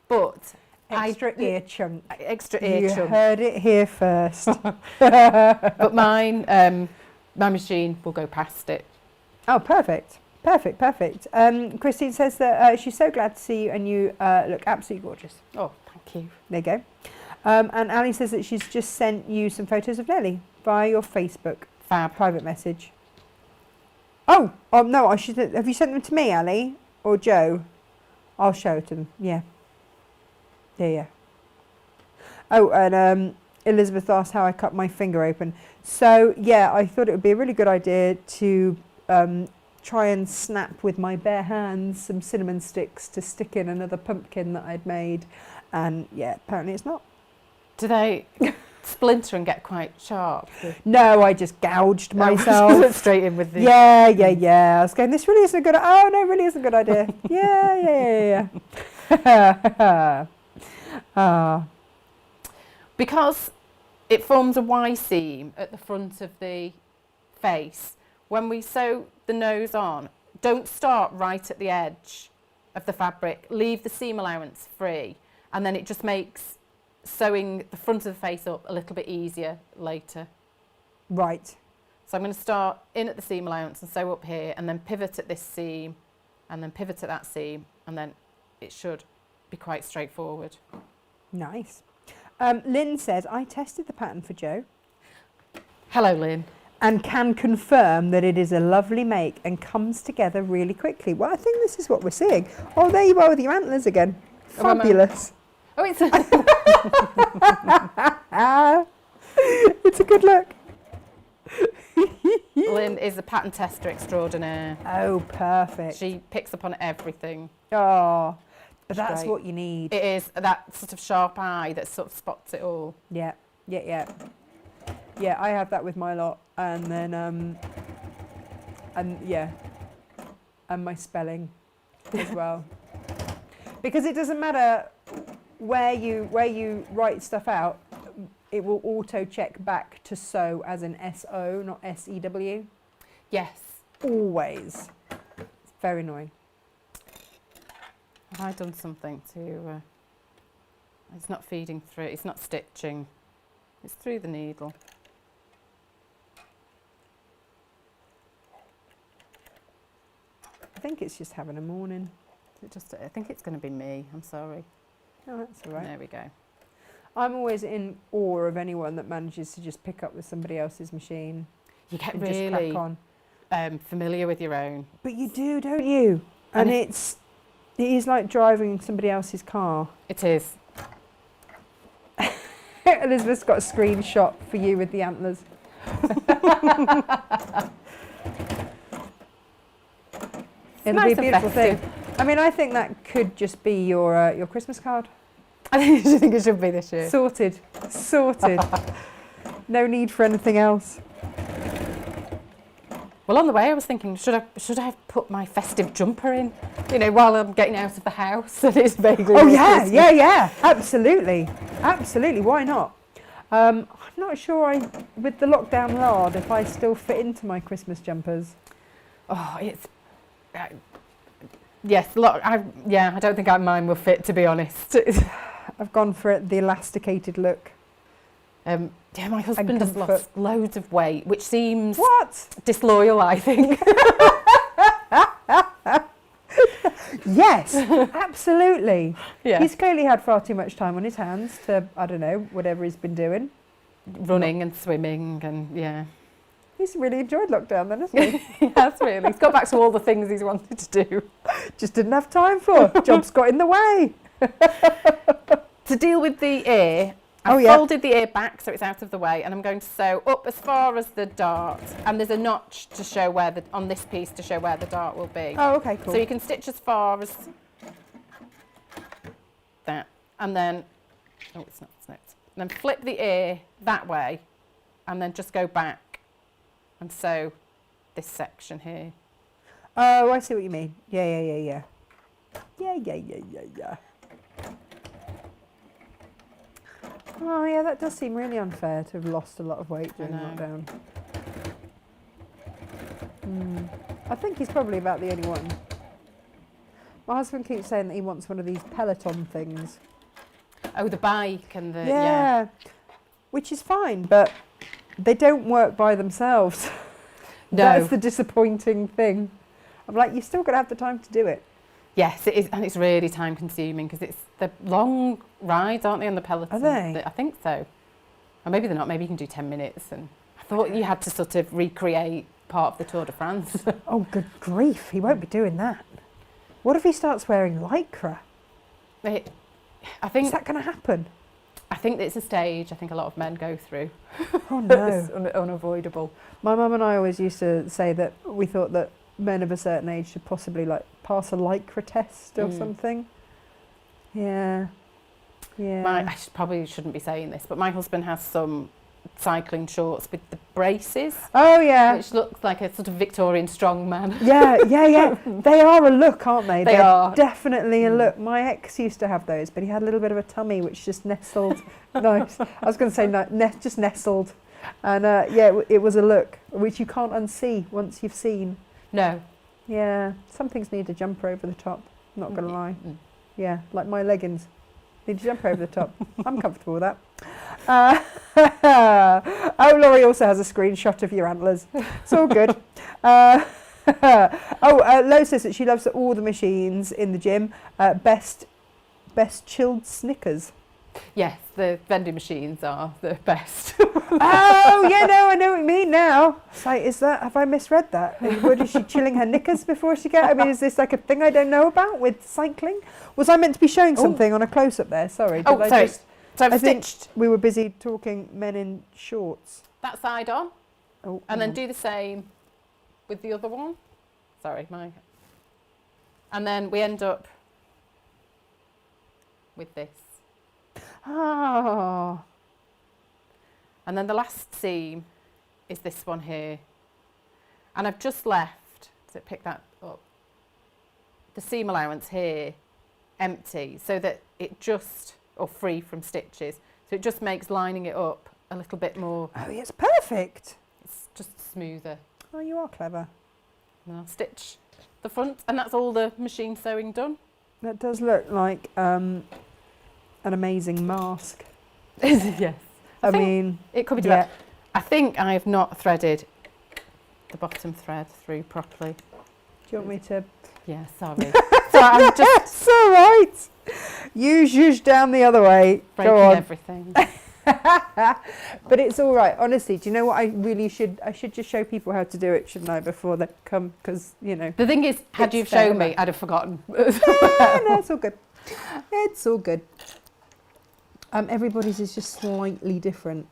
But Extra ear chunk. extra ear You chunk. heard it here first. But mine, my machine will go past it. Oh, perfect. Perfect, perfect. Christine says that she's so glad to see you and you look absolutely gorgeous. Oh, thank you. There you go. And Ali says that she's just sent you some photos of Nelly via your Facebook Fab. private message. Oh, no, have you sent them to me, Ali, or Joe? I'll show it to them, yeah. Yeah. Oh, and Elizabeth asked how I cut my finger open. So, yeah, I thought it would be a really good idea to try and snap with my bare hands some cinnamon sticks to stick in another pumpkin that I'd made. And, yeah, apparently it's not. Do they splinter and get quite sharp? No, I just gouged myself. Straight in with the... Yeah. I was going, this really isn't a good... Oh, no, it really isn't a good idea. Yeah. Because it forms a Y seam at the front of the face, when we sew the nose on, don't start right at the edge of the fabric. Leave the seam allowance free, and then it just makes sewing the front of the face up a little bit easier later. Right. So I'm going to start in at the seam allowance and sew up here, and then pivot at this seam, and then pivot at that seam, and then it should be quite straightforward. Nice. Lynn says, I tested the pattern for Joe. Hello, Lynn. And can confirm that it is a lovely make and comes together really quickly. Well, I think this is what we're seeing. Oh, there you are with your antlers again. Fabulous. Oh, it's It's a good look. Lynn is a pattern tester extraordinaire. Oh, perfect. She picks up on everything. Oh, but that's Great. what you need. It is that sort of sharp eye that sort of spots it all. Yeah, I have that with my lot, and then and my spelling as well, because it doesn't matter where you write stuff out, it will auto check back to sew as an SO, not SEW. Yes. Always. It's very annoying. Have I done something to... it's not feeding through, it's not stitching. It's through the needle. I think it's just having a morning. I think it's going to be me, I'm sorry. Oh, that's all right. There we go. I'm always in awe of anyone that manages to just pick up with somebody else's machine. You get and really just crack on. Familiar with your own. But you do, don't you? And it is like driving somebody else's car. It is. Elizabeth's got a screenshot for you with the antlers. It'll nice be a and beautiful festive. thing. I mean, I think that could just be your Christmas card. I think it should be this year. Sorted. No need for anything else. Well, on the way I was thinking, should I have put my festive jumper in? You know, while I'm getting out of the house, and it's vaguely... Oh yeah. Absolutely. Why not? I'm not sure with the lockdown lard if I still fit into my Christmas jumpers. Oh, it's... yes, I don't think mine will fit, to be honest. I've gone for the elasticated look. My husband has lost loads of weight, which seems disloyal, I think. Yes, absolutely. Yeah. He's clearly had far too much time on his hands to, I don't know, whatever he's been doing. Running and swimming and, yeah. He's really enjoyed lockdown then, hasn't he? He has really. He's got back to all the things he's wanted to do. Just didn't have time for. Jobs got in the way. To deal with the ear, I've folded the ear back so it's out of the way, and I'm going to sew up as far as the dart, and there's a notch to show on this piece to show where the dart will be. Oh, okay, cool. So you can stitch as far as that, and then, it's not. And then flip the ear that way, and then just go back and sew this section here. Oh, I see what you mean. Yeah. Oh, yeah, that does seem really unfair to have lost a lot of weight during lockdown. I think he's probably about the only one. My husband keeps saying that he wants one of these Peloton things. Oh, the bike and the Yeah, which is fine, but they don't work by themselves. No. That's the disappointing thing. I'm like, you're still going to have the time to do it. Yes, it is, and it's really time consuming because it's the long rides, aren't they, on the Peloton? Are they? I think so. Or maybe they're not. Maybe you can do 10 minutes. And I thought you had to sort of recreate part of the Tour de France. Oh, good grief. He won't be doing that. What if he starts wearing lycra? I think Is that going to happen? I think it's a stage I think a lot of men go through. Oh, no. It's unavoidable. My mum and I always used to say that we thought that men of a certain age should possibly like pass a lycra test or something. Yeah. Yeah. Probably shouldn't be saying this, but my husband has some cycling shorts with the braces. Oh, yeah. Which looks like a sort of Victorian strongman. Yeah. They are a look, aren't they? They are. Definitely a look. My ex used to have those, but he had a little bit of a tummy which just nestled. Nice. I was going to say just nestled. And it was a look which you can't unsee once you've seen. No. Yeah. Some things need a jumper over the top. Not going to lie. Yeah, like my leggings. Need a jumper over the top. I'm comfortable with that. Laurie also has a screenshot of your antlers. It's all good. Lo says that she loves all the machines in the gym. Best chilled Snickers. Yes, the vending machines are the best. Oh, yeah, no, I know what you mean now. It's like, have I misread that? What, is she chilling her knickers before she gets? I mean, is this like a thing I don't know about with cycling? Was I meant to be showing something on a close-up there? Sorry. Sorry. So I've think stitched we were busy talking men in shorts. that side on, Oh, and then do the same with the other one. Sorry, and then we end up with this. Oh. And then the last seam is this one here. And I've just left, to pick that up, the seam allowance here empty so that it just, or free from stitches, so it just makes lining it up a little bit more. Oh, it's perfect. It's just smoother. Oh, you are clever. And I'll stitch the front, and that's all the machine sewing done. That does look like an amazing mask. Yes. I mean, it could be. yeah. I think I have not threaded the bottom thread through properly. Do you want me to? Yeah, sorry. So I'm just It's all right. You zhuzh down the other way. breaking Go on. everything. But it's all right. Honestly, do you know what I really should? I should just show people how to do it, shouldn't I, before they come? Because, you know. The thing is, had you It's shown there. me, I'd have forgotten. No, it's all good. It's all good. Everybody's is just slightly different.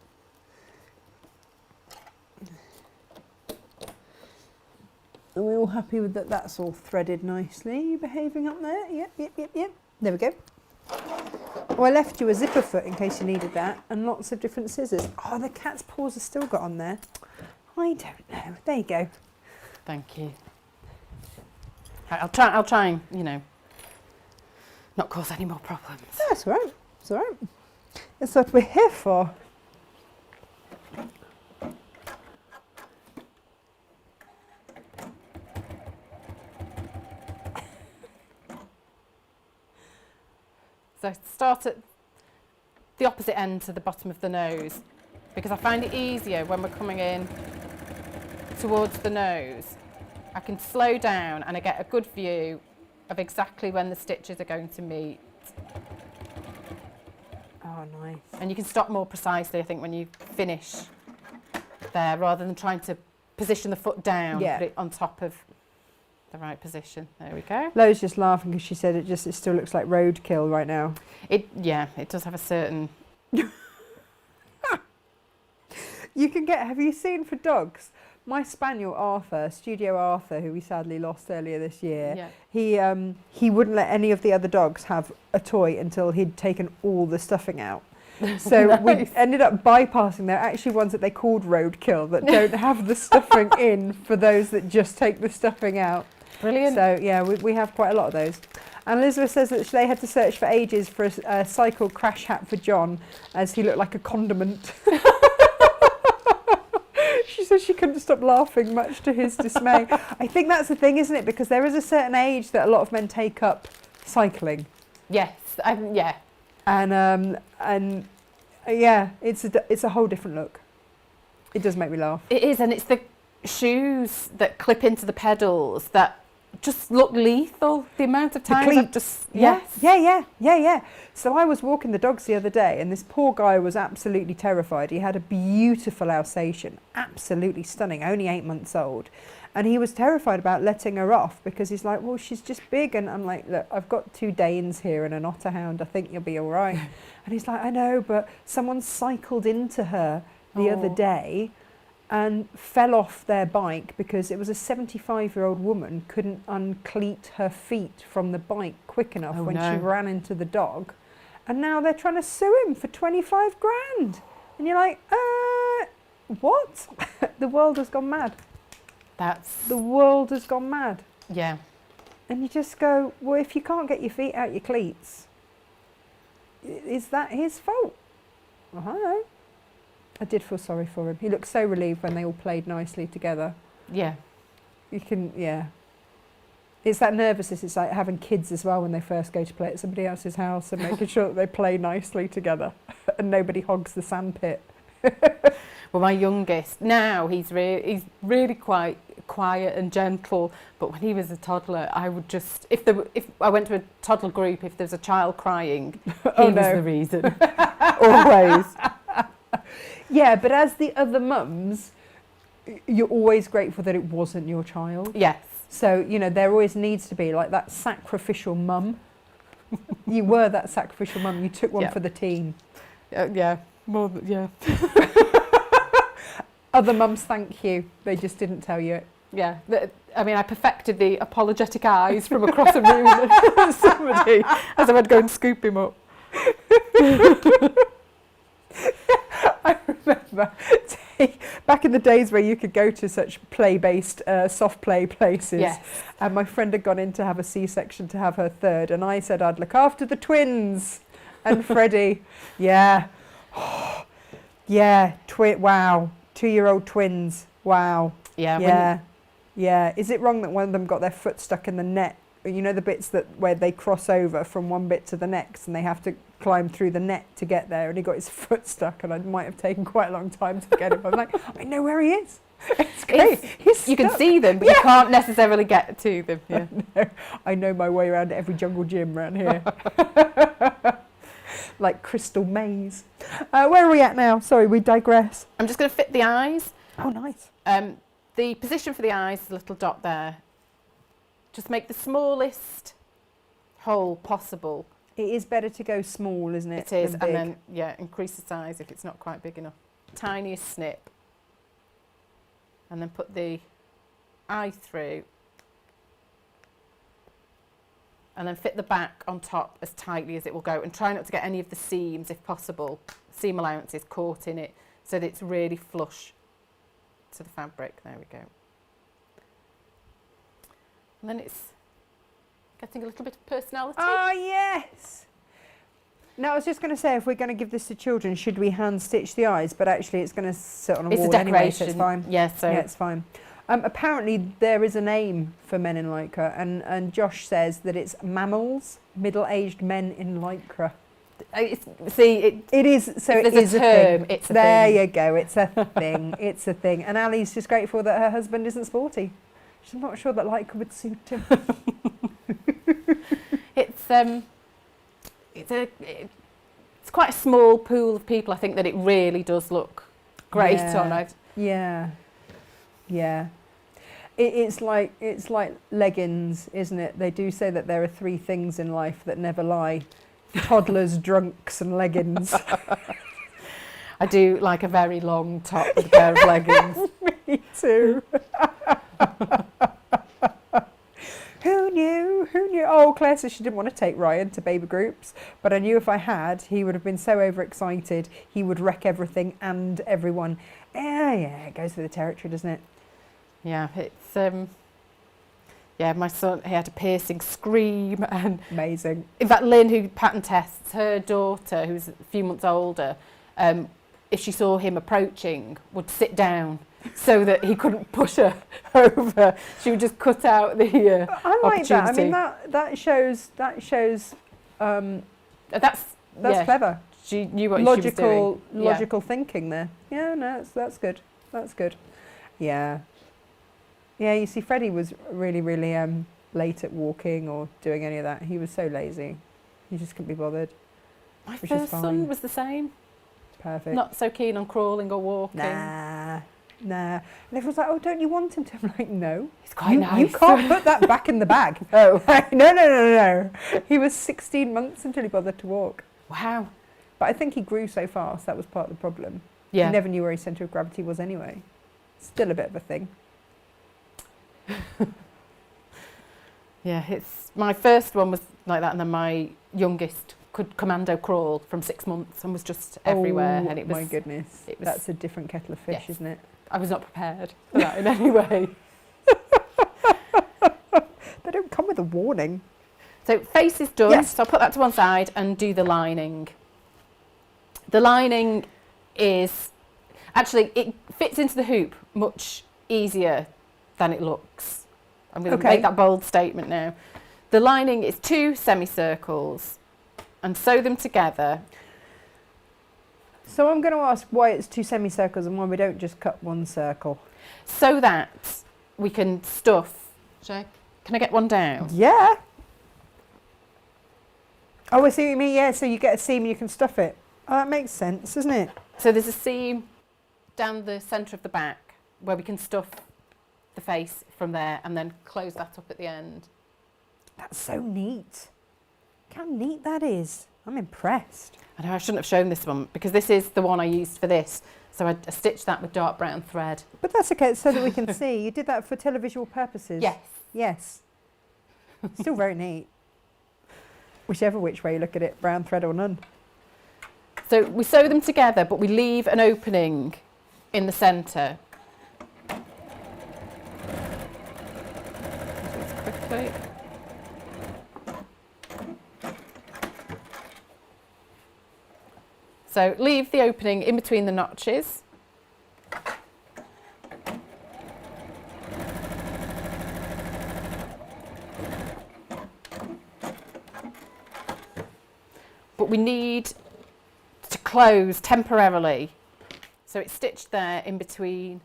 Are we all happy with that? That's all threaded nicely. You behaving up there? Yep. There we go. Oh, I left you a zipper foot in case you needed that, and lots of different scissors. Oh, the cat's paws are still got on there. I don't know. There you go. Thank you. Right, I'll try and, not cause any more problems. That's all right. It's all right. That's what we're here for. So start at the opposite end to the bottom of the nose, because I find it easier when we're coming in towards the nose. I can slow down and I get a good view of exactly when the stitches are going to meet. Oh, nice. And you can stop more precisely, I think, when you finish there, rather than trying to position the foot down, Yeah. put it on top of the right position. There we go. Lo's just laughing because she said it still looks like roadkill right now. It does have a certain... You can get, have you seen for dogs? My spaniel Arthur, Studio Arthur, who we sadly lost earlier this year, Yeah. he wouldn't let any of the other dogs have a toy until he'd taken all the stuffing out. So Nice. we ended up bypassing. There are actually ones that they called roadkill that don't have the stuffing in for those that just take the stuffing out. Brilliant. So yeah, we have quite a lot of those. And Elizabeth says that they had to search for ages for a cycle crash hat for John, as he looked like a condiment. She said she couldn't stop laughing, much to his dismay. I think that's the thing, isn't it? Because there is a certain age that a lot of men take up cycling. Yes, yeah. And yeah, it's a whole different look. It does make me laugh. It is, and it's the shoes that clip into the pedals that just look lethal. The amount of times I've just yeah. So I was walking the dogs the other day, and this poor guy was absolutely terrified. He had a beautiful Alsatian, absolutely stunning, only 8 months old, and he was terrified about letting her off because he's like, well, she's just big. And I'm like, look, I've got 2 Danes here and an Otterhound. I think you'll be all right. And he's like, I know, but someone cycled into her the other day and fell off their bike because it was a 75-year-old woman couldn't uncleat her feet from the bike quick enough when she ran into the dog, and now they're trying to sue him for 25 grand. And you're like, what? The world has gone mad. The world has gone mad. Yeah. And you just go, well, if you can't get your feet out your cleats, is that his fault? I don't know. I did feel sorry for him. He looked so relieved when they all played nicely together. Yeah. It's that nervousness. It's like having kids as well when they first go to play at somebody else's house and making sure that they play nicely together and nobody hogs the sandpit. Well, my youngest, now he's really quite quiet and gentle, but when he was a toddler, I would just, if I went to a toddler group, if there's a child crying, he was the reason. Always. Yeah, but as the other mums, you're always grateful that it wasn't your child. Yes. So, there always needs to be like that sacrificial mum. You were that sacrificial mum. You took one for the team. Yeah, more than, yeah. Other mums, thank you. They just didn't tell you it. Yeah. I perfected the apologetic eyes from across a room at somebody as I would go and scoop him up. I remember back in the days where you could go to such play-based, soft play places. Yes. And my friend had gone in to have a C-section to have her third, and I said I'd look after the twins. And Freddie, wow, 2-year-old twins, wow. Yeah. Is it wrong that one of them got their foot stuck in the net? You know the bits where they cross over from one bit to the next and they have to climb through the net to get there, and he got his foot stuck, and it might have taken quite a long time to get him. I'm like, I know where he is. It's great. You can see them, but you can't necessarily get to them. Yeah. I know my way around every jungle gym around here. Like Crystal Maze. Where are we at now? Sorry, we digress. I'm just going to fit the eyes. Oh, nice. The position for the eyes is a little dot there. Just make the smallest hole possible. It is better to go small, isn't it? It is, and then, increase the size if it's not quite big enough. Tiniest snip. And then put the eye through. And then fit the back on top as tightly as it will go. And try not to get any of the seams, if possible. Seam allowances caught in it, so that it's really flush to the fabric. There we go. And then it's getting a little bit of personality. Oh, yes. Now, I was just going to say, if we're going to give this to children, should we hand stitch the eyes? But actually, it's going to sit on a wall anyway, so it's fine. Yeah, it's fine. Apparently, there is a name for men in lycra, and Josh says that it's mammals, middle-aged men in lycra. It is. So it is a thing. It's a thing. There you go. It's a thing. It's a thing. And Ali's just grateful that her husband isn't sporty. She's not sure that lycra would suit him. It's quite a small pool of people. I think that it really does look great on it. Yeah. It's like leggings, isn't it? They do say that there are 3 things in life that never lie: toddlers, drunks, and leggings. I do like a very long top with a pair of leggings. Me too. Who knew? Oh, Claire says she didn't want to take Ryan to baby groups, but I knew if I had, he would have been so overexcited, he would wreck everything and everyone. Yeah, it goes with the territory, doesn't it? Yeah, it's my son, he had a piercing scream, and amazing. In fact, Lynn, who pattern tests, her daughter, who's a few months older, if she saw him approaching, would sit down so that he couldn't push her over. She would just cut out the I like that. I opportunity. mean, that shows That's yeah, clever. She knew what she was doing. Logical thinking there. Yeah, no, that's good. That's good. Yeah. Yeah, you see, Freddie was really, really late at walking or doing any of that. He was so lazy. He just couldn't be bothered. My which is first son fine. was the same. Perfect. Not so keen on crawling or walking. Nah. And everyone's like, oh, don't you want him to? I'm like, no. It's quite nice. You can't put that back in the bag. Oh. No. He was 16 months until he bothered to walk. Wow. But I think he grew so fast, that was part of the problem. Yeah. He never knew where his centre of gravity was anyway. Still a bit of a thing. Yeah, my first one was like that, and then my youngest could commando crawl from 6 months and was just everywhere. Oh, And it was, my goodness. it was- That's a different kettle of fish, Yes. isn't it? I was not prepared for that in any way. They don't come with a warning. So face is done, Yes. so I'll put that to one side and do the lining. The lining is, actually, it fits into the hoop much easier than it looks. I'm going to Okay. make that bold statement now. The lining is 2 semicircles and sew them together. So I'm going to ask why it's 2 semicircles and why we don't just cut one circle. So that we can stuff. Can I get one down? Yeah. Oh, I see what you mean. Yeah, so you get a seam and you can stuff it. Oh, that makes sense, doesn't it? So there's a seam down the centre of the back where we can stuff the face from there and then close that up at the end. That's so neat. Look how neat that is. I'm impressed. I know I shouldn't have shown this one because this is the one I used for this. So I stitched that with dark brown thread. But that's okay, so that we can see. You did that for televisual purposes. Yes. Yes. Still very neat. Whichever which way you look at it, brown thread or none. So we sew them together, but we leave an opening in the centre. Just quickly. So leave the opening in between the notches. But we need to close temporarily. So it's stitched there in between.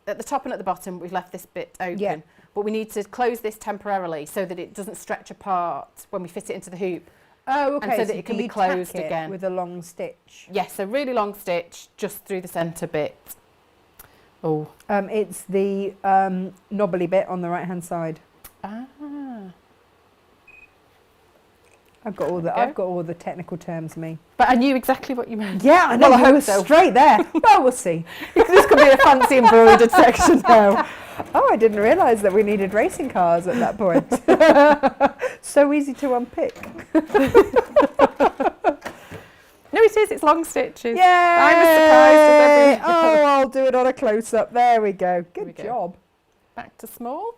At the top and at the bottom, we've left this bit open. Yeah. But we need to close this temporarily so that it doesn't stretch apart when we fit it into the hoop. Oh, okay. And so that it can be you closed tack it again. with a long stitch. Yes, a really long stitch just through the centre bit. Oh. It's the knobbly bit on the right-hand side. Ah. I've got all the technical terms, me. But I knew exactly what you meant. Yeah, I know. Well, I You hope were so. straight there. Well, we'll see. This could be a fancy embroidered section now. Oh, I didn't realise that we needed racing cars at that point. So easy to unpick. No, it is. It's long stitches. Yeah. I'm as surprised as everyone. Oh, I'll do it on a close-up. There we go. There Good we go. job. Back to small.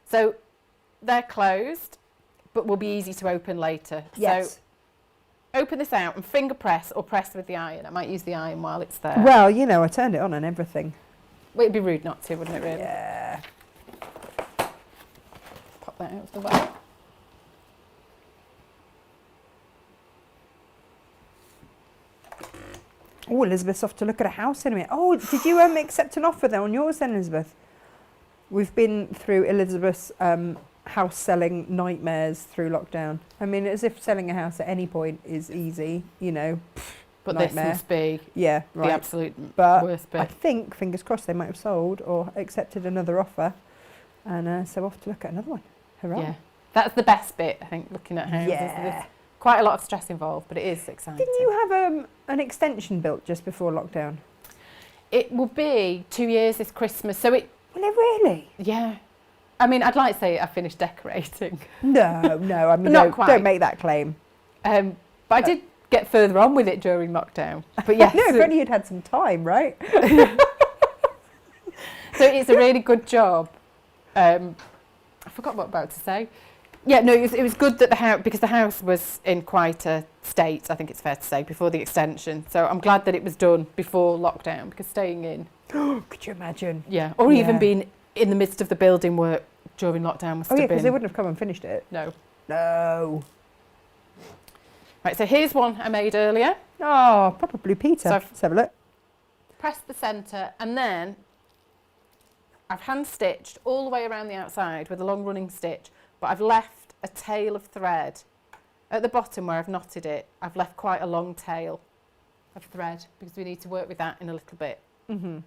So they're closed, but will be easy to open later. Yes. So open this out and finger press or press with the iron. I might use the iron while it's there. Well, you know, I turned it on and everything. Well, it'd be rude not to, wouldn't it, really? Yeah. Pop that out of the way. Oh, Elizabeth's off to look at a house in a minute. Oh, did you accept an offer then on yours then, Elizabeth? We've been through Elizabeth's house selling nightmares through lockdown. I mean, as if selling a house at any point is easy, you know. But Nightmare. this must be Yeah, the right. absolute But worst I bit. think, fingers crossed, they might have sold or accepted another offer. And so off to look at another one. Hurrah. Yeah. That's the best bit, I think, looking at houses. Yeah. There's quite a lot of stress involved, but it is exciting. Didn't you have an extension built just before lockdown? It will be 2 years this Christmas, so it, Well, no, really? yeah. I mean, I'd like to say I finished decorating, No, I mean, Not don't, quite. don't make that claim. but I did get further on with it during lockdown. But yes, No, if only you'd had some time, right? so it's a really good job. I forgot what I was about to say. Yeah, no, it was good that the house, because the house was in quite a state state, I think it's fair to say, before the extension. So I'm glad that it was done before lockdown, because staying in... Could you imagine? Yeah, or even being in the midst of the building work during lockdown must have been... because they wouldn't have come and finished it. No. No. Right, so here's one I made earlier. Oh, proper Blue Peter. So Let's have a look. Press the centre, and then I've hand stitched all the way around the outside with a long running stitch, but I've left a tail of thread at the bottom where I've knotted it. I've left quite a long tail of thread because we need to work with that in a little bit. Mm-hmm.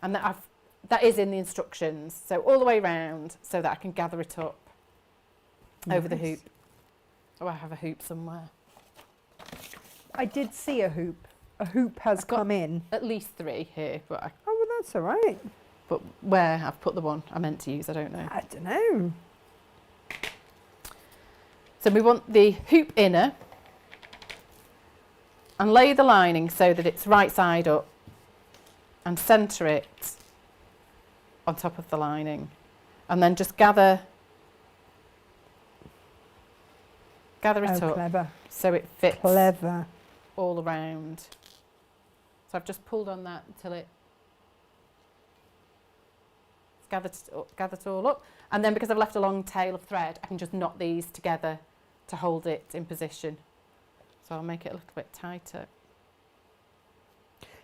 And that is in the instructions, so all the way round so that I can gather it up over the hoop. Oh, I have a hoop somewhere. I did see a hoop. A hoop has come in. At least 3 here, but Oh, well, that's all right. but where I've put the one I meant to use, I don't know. I don't know. So we want the hoop inner and lay the lining so that it's right side up and centre it on top of the lining, and then just gather it up Clever. so it fits Clever. all around. So I've just pulled on that until it's gathered all up, and then because I've left a long tail of thread, I can just knot these together to hold it in position. So I'll make it a little bit tighter.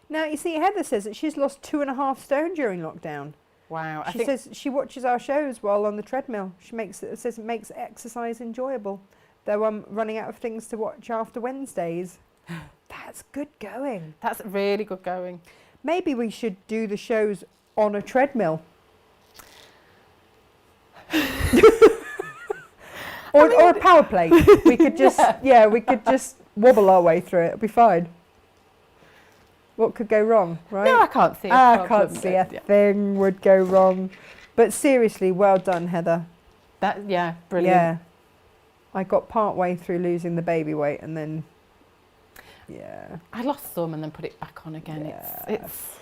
Now, you see, Heather says that she's lost 2.5 stone during lockdown. Wow. She says she watches our shows while on the treadmill. She says it makes exercise enjoyable. Though I'm running out of things to watch after Wednesdays. That's good going. That's really good going. Maybe we should do the shows on a treadmill. or a power plate. We could just we could just wobble our way through it. It'll be fine. What could go wrong, right? No, I can't see. I can't see a thing would go wrong. But seriously, well done, Heather. Brilliant. Yeah. I got part way through losing the baby weight, and then I lost some and then put it back on again. Yeah. It's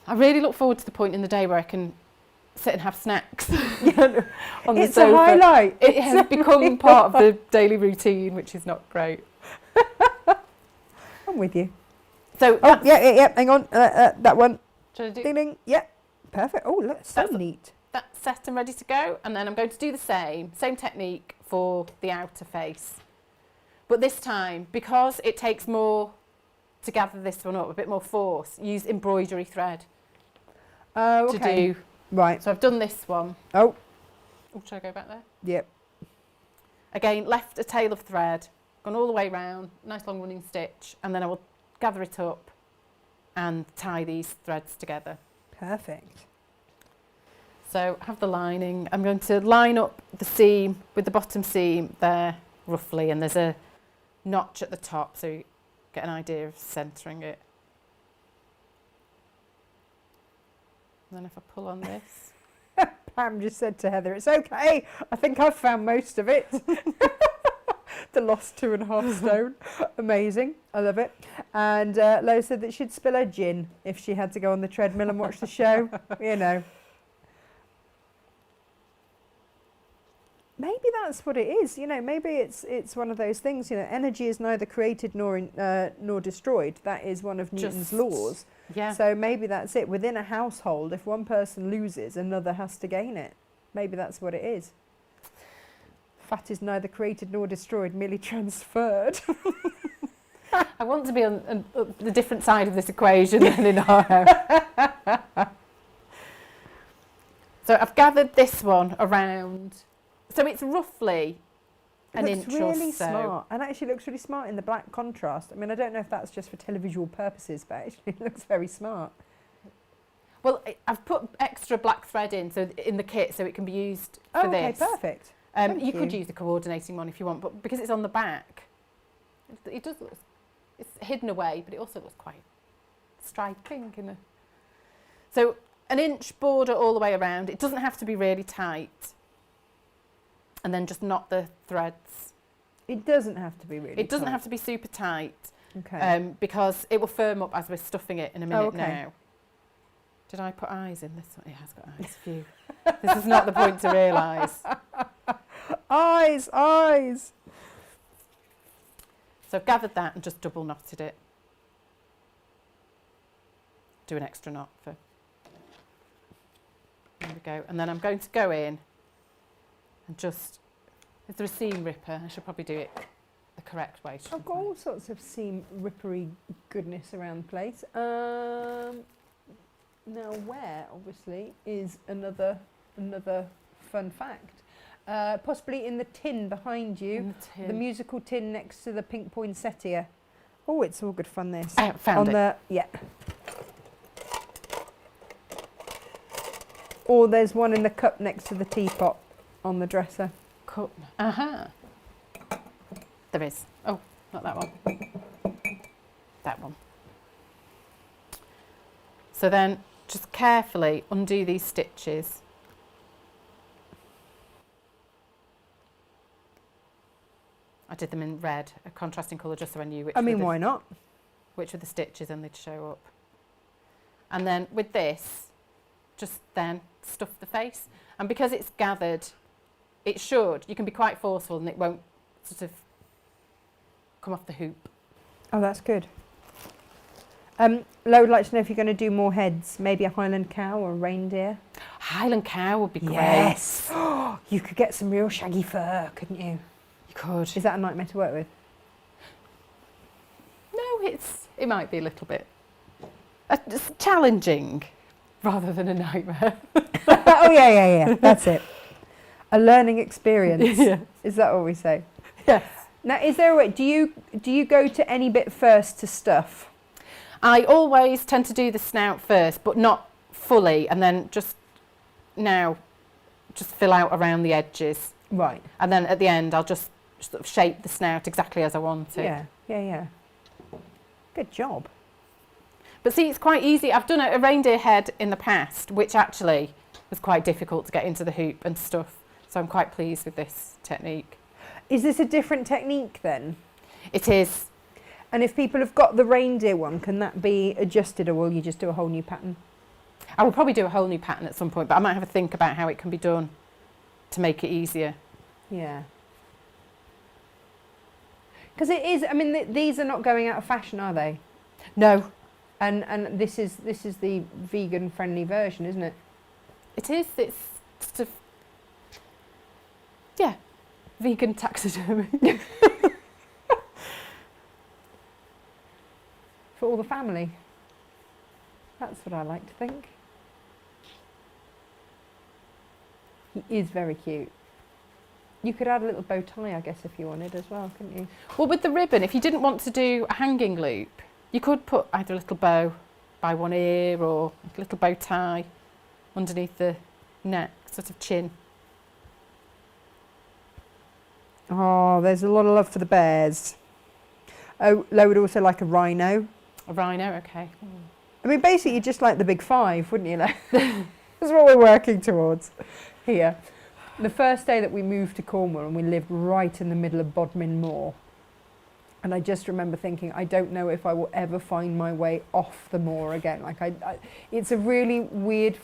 I really look forward to the point in the day where I can sit and have snacks on the it's sofa. a highlight. It has become part of the daily routine, which is not great. I'm with you. So yeah. Hang on, that one. should I do Ding ding. Yeah, perfect. Oh, look, so That's- neat. that's set and ready to go, and then I'm going to do the same technique for the outer face. But this time, because it takes more to gather this one up, a bit more force, use embroidery thread Oh, to okay. do. Right. So I've done this one. Oh, Should I go back there? yep. Again, left a tail of thread, gone all the way round, nice long running stitch, and then I will gather it up and tie these threads together. Perfect. So I have the lining. I'm going to line up the seam with the bottom seam there roughly, and there's a notch at the top so you get an idea of centering it. And then if I pull on this. Pam just said to Heather, "It's okay. I think I've found most of it." The lost 2.5 stone. Amazing. I love it. And Lo said that she'd spill her gin if she had to go on the treadmill and watch the show. You know. Maybe that's what it is. You know, maybe it's one of those things. You know, energy is neither created nor destroyed. That is one of Newton's laws. Yeah. So maybe that's it. Within a household, if one person loses, another has to gain it. Maybe that's what it is. Fat is neither created nor destroyed, merely transferred. I want to be on the different side of this equation than in our house. So I've gathered this one around. So it's roughly an inch really or so. Smart, and actually looks really smart in the black contrast. I mean, I don't know if that's just for televisual purposes, but actually it looks very smart. Well, I've put extra black thread in the kit so it can be used for this. Okay, perfect. You could use the coordinating one if you want, but because it's on the back, it does look, it's hidden away, but it also looks quite striking. So an inch border all the way around. It doesn't have to be really tight. And then just knot the threads. It doesn't have to be really It doesn't tight. have to be super tight. Okay. Because it will firm up as we're stuffing it in a minute okay. now. Did I put eyes in this one? It has got eyes. Phew. This is not the point to realise. Eyes. So I've gathered that and just double knotted it. Do an extra knot for, there we go. And then I'm going to go in and just, is there a seam ripper? I should probably do it the correct way. I've got all sorts of seam rippery goodness around the place. Now where, obviously, is another fun fact. Possibly in the tin behind you, the musical tin next to the pink poinsettia. Oh, it's all good fun, this. I found it. Yeah. Or there's one in the cup next to the teapot on the dresser. Cup. Aha. There is. Oh, not that one. That one. So then just carefully undo these stitches. I did them in red, a contrasting colour, just so I knew which. Why not? Which were the stitches and they'd show up. And then with this, just then stuff the face. And because it's gathered, it should, you can be quite forceful and it won't sort of come off the hoop. Oh, that's good. Lo would like to know if you're going to do more heads, maybe a Highland cow or a reindeer. Highland cow would be great. Yes. You could get some real shaggy fur, couldn't you? You could. Is that a nightmare to work with? No, it might be a little bit it's challenging rather than a nightmare. Oh, yeah. That's it. A learning experience. Yeah. Is that what we say? Yes. Now, is there a way, do you go to any bit first to stuff? I always tend to do the snout first, but not fully, and then just fill out around the edges. Right. And then at the end, I'll just sort of shape the snout exactly as I want it. Yeah. Good job. But see, it's quite easy. I've done a reindeer head in the past, which actually was quite difficult to get into the hoop and stuff. So I'm quite pleased with this technique. Is this a different technique then? It is. And if people have got the reindeer one, can that be adjusted, or will you just do a whole new pattern? I will probably do a whole new pattern at some point, but I might have a think about how it can be done to make it easier. Yeah. Because it is, these are not going out of fashion, are they? No. And this is the vegan friendly version, isn't it? It is. It's sort of, yeah, vegan taxidermy. For all the family. That's what I like to think. He is very cute. You could add a little bow tie, I guess, if you wanted as well, couldn't you? Well, with the ribbon, if you didn't want to do a hanging loop, you could put either a little bow by one ear or a little bow tie underneath the neck, sort of chin. Oh, there's a lot of love for the bears. Oh, Lo would also like a rhino. A rhino, okay. Basically, just like the big five, wouldn't you? That's what we're working towards here. The first day that we moved to Cornwall, and we lived right in the middle of Bodmin Moor, and I just remember thinking, I don't know if I will ever find my way off the moor again. It's a really weird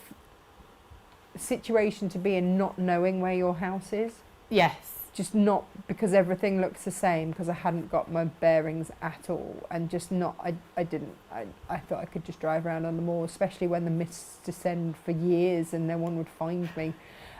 situation to be in, not knowing where your house is. Yes. Just not because everything looks the same, because I hadn't got my bearings at all, and just not, I thought I could just drive around on the moor, especially when the mists descend for years and no one would find me.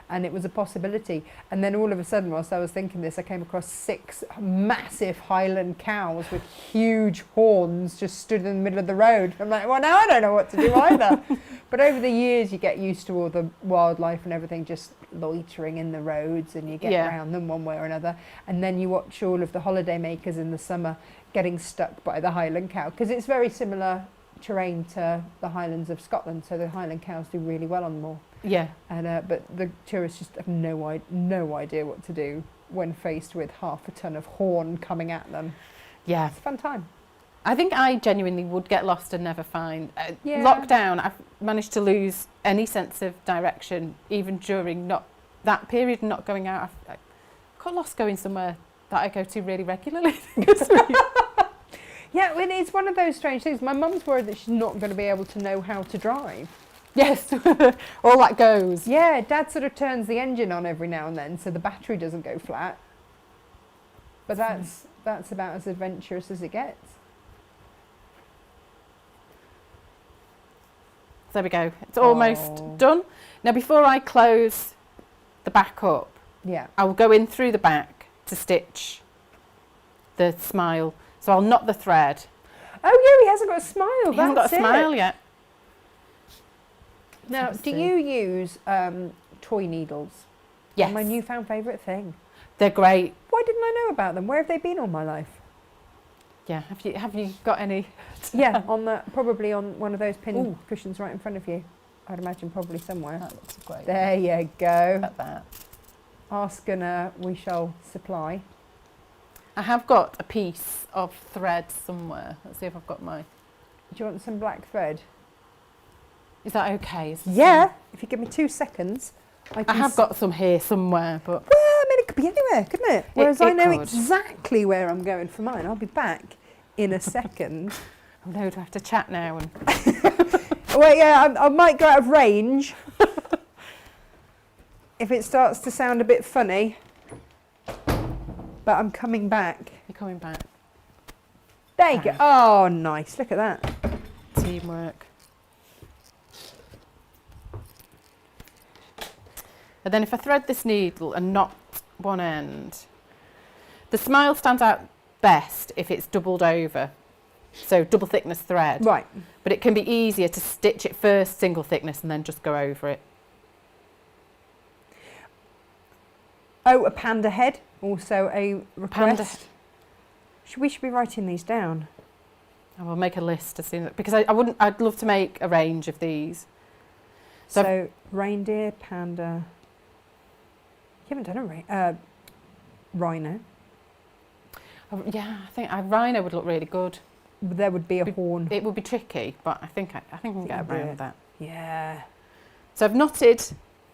And it was a possibility. And then all of a sudden, whilst I was thinking this, I came across 6 massive Highland cows with huge horns just stood in the middle of the road. I'm like, well, now I don't know what to do either. But over the years, you get used to all the wildlife and everything just loitering in the roads, and you get around them one way or another. And then you watch all of the holiday makers in the summer getting stuck by the Highland cow, because it's very similar terrain to the Highlands of Scotland. So the Highland cows do really well on the moor. Yeah. And but the tourists just have no idea what to do when faced with half a ton of horn coming at them. Yeah. It's a fun time. I think I genuinely would get lost and never find. Yeah. Lockdown, I've managed to lose any sense of direction, even during that period, not going out. I got lost going somewhere that I go to really regularly. Yeah, it's one of those strange things. My mum's worried that she's not going to be able to know how to drive. Yes, all that goes. Yeah, Dad sort of turns the engine on every now and then so the battery doesn't go flat. But that's about as adventurous as it gets. There we go. It's almost done. Now before I close the back up, Yeah. I will go in through the back to stitch the smile. So I'll knot the thread. Oh yeah, he hasn't got a smile. He hasn't got a smile yet. Now, Let's do see. you use toy needles? Yes. My newfound favourite thing. They're great. Why didn't I know about them? Where have they been all my life? Yeah. Have you got any? Yeah, probably on one of those pin cushions right in front of you. I'd imagine probably somewhere. That looks great. There you go. Look at that. Ask and we shall supply. I have got a piece of thread somewhere. Let's see if I've got my. Do you want some black thread? Is that okay? Yeah. If you give me 2 seconds, I have got some here somewhere, but. Well, I mean, it could be anywhere, couldn't it? Whereas I it know could. exactly where I'm going for mine. I'll be back in a second. Oh no, do I have to chat now? And Well, yeah, I might go out of range if it starts to sound a bit funny. But I'm coming back. you're coming back. There you go. Oh, nice. Look at that. Teamwork. And then if I thread this needle and knot one end, the smile stands out best if it's doubled over. So double thickness thread. Right. But it can be easier to stitch it first single thickness and then just go over it. Oh, a panda head. Also a request. Panda. We should be writing these down. I will make a list as soon as, because I'd love to make a range of these. So reindeer, panda. You haven't done a rhino. Yeah, I think a rhino would look really good. There would be a horn. It would be tricky, but I think I can get around that. Yeah. So I've knotted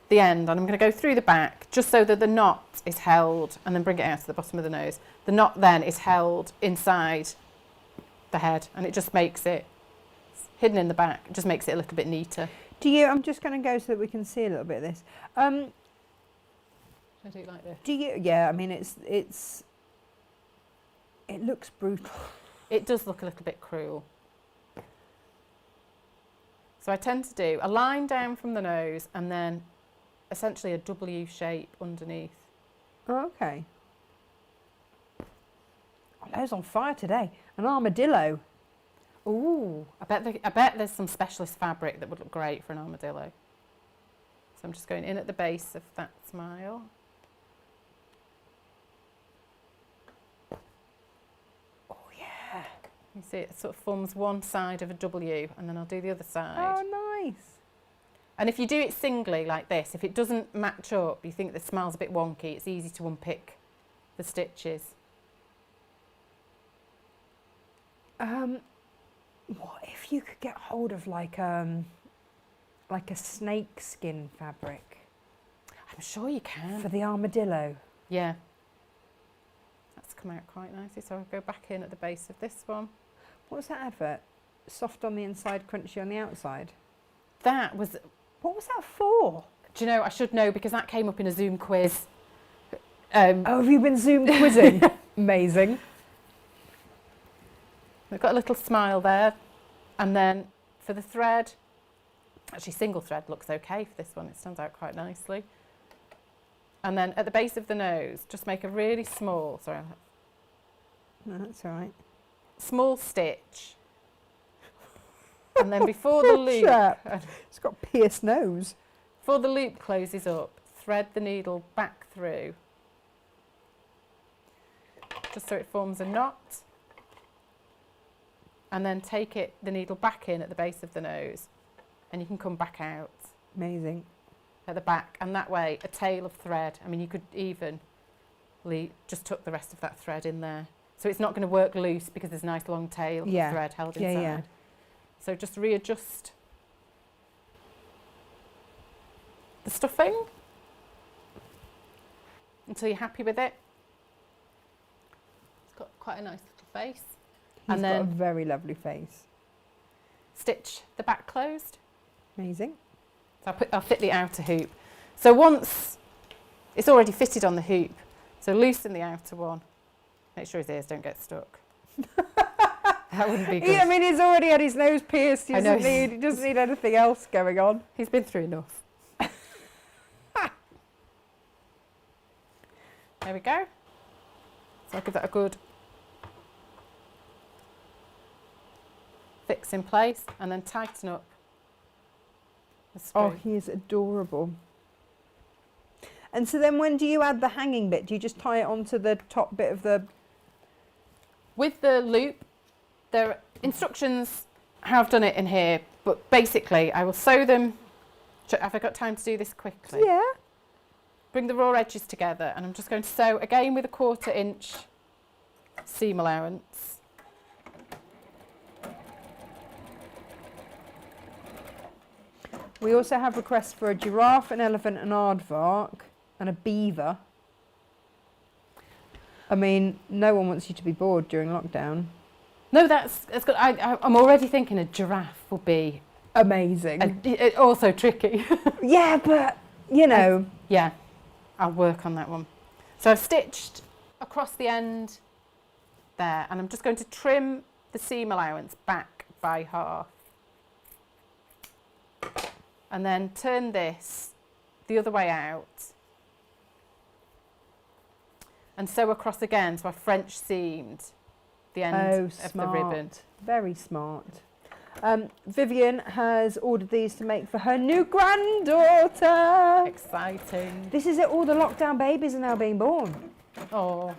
the end and I'm going to go through the back just so that the knot is held and then bring it out to the bottom of the nose. The knot then is held inside the head and it just makes it hidden in the back. It just makes it a little bit neater. I'm just going to go so that we can see a little bit of this. Should I do it like this? Yeah, I mean, it looks brutal. It does look a little bit cruel. So I tend to do a line down from the nose and then essentially a W shape underneath. Oh, okay. Oh, those on fire today. An armadillo. Ooh, I bet there's some specialist fabric that would look great for an armadillo. So I'm just going in at the base of that smile. Oh, yeah. You see it sort of forms one side of a W and then I'll do the other side. Oh, nice. And if you do it singly like this, if it doesn't match up, you think the smile's a bit wonky, it's easy to unpick the stitches. What if you could get hold of like a snake skin fabric I'm sure you can. for the armadillo? Yeah. That's come out quite nicely. So I'll go back in at the base of this one. What's that advert? Soft on the inside, crunchy on the outside. That was, What was that for? do you know, I should know because that came up in a Zoom quiz. Oh, have you been Zoom quizzing? Amazing. We've got a little smile there. And then for the thread, actually single thread looks okay for this one. It stands out quite nicely. And then at the base of the nose, just make a really small, No, that's all right. small stitch. And then before the loop, Chap. It's got pierced nose. before the loop closes up, thread the needle back through. Just so it forms a knot. And then take the needle back in at the base of the nose. And you can come back out Amazing. at the back. And that way, a tail of thread. I mean, you could even just tuck the rest of that thread in there. So it's not going to work loose because there's a nice long tail of thread held inside. Yeah. So just readjust the stuffing until you're happy with it. It's got quite a nice little face. He's And got a then very lovely face. stitch the back closed. Amazing. So I'll fit the outer hoop. So once it's already fitted on the hoop, so loosen the outer one Make sure his ears don't get stuck. That wouldn't be good. I mean, he's already had his nose pierced. He I know. doesn't need anything else going on. He's been through enough. There we go. So I'll give that a good fix in place and then tighten up the screw. Oh, he is adorable. And so then when do you add the hanging bit? Do you just tie it onto the top bit of the... With the loop, there are instructions how I've done it in here, but basically I will sew them. Have I got time to do this quickly? Yeah. Bring the raw edges together and I'm just going to sew again with a 1/4 inch seam allowance. We also have requests for a giraffe, an elephant, an aardvark and a beaver. I mean, no one wants you to be bored during lockdown. No, that's good. I'm already thinking a giraffe will be Amazing. also tricky. Yeah, but, you know. Yeah, I'll work on that one. So I've stitched across the end there and I'm just going to trim the seam allowance back by half. And then turn this the other way out and sew across again, so I French seamed the end of the ribbon. Very smart. Vivian has ordered these to make for her new granddaughter. Exciting. This is it, all the lockdown babies are now being born. Oh,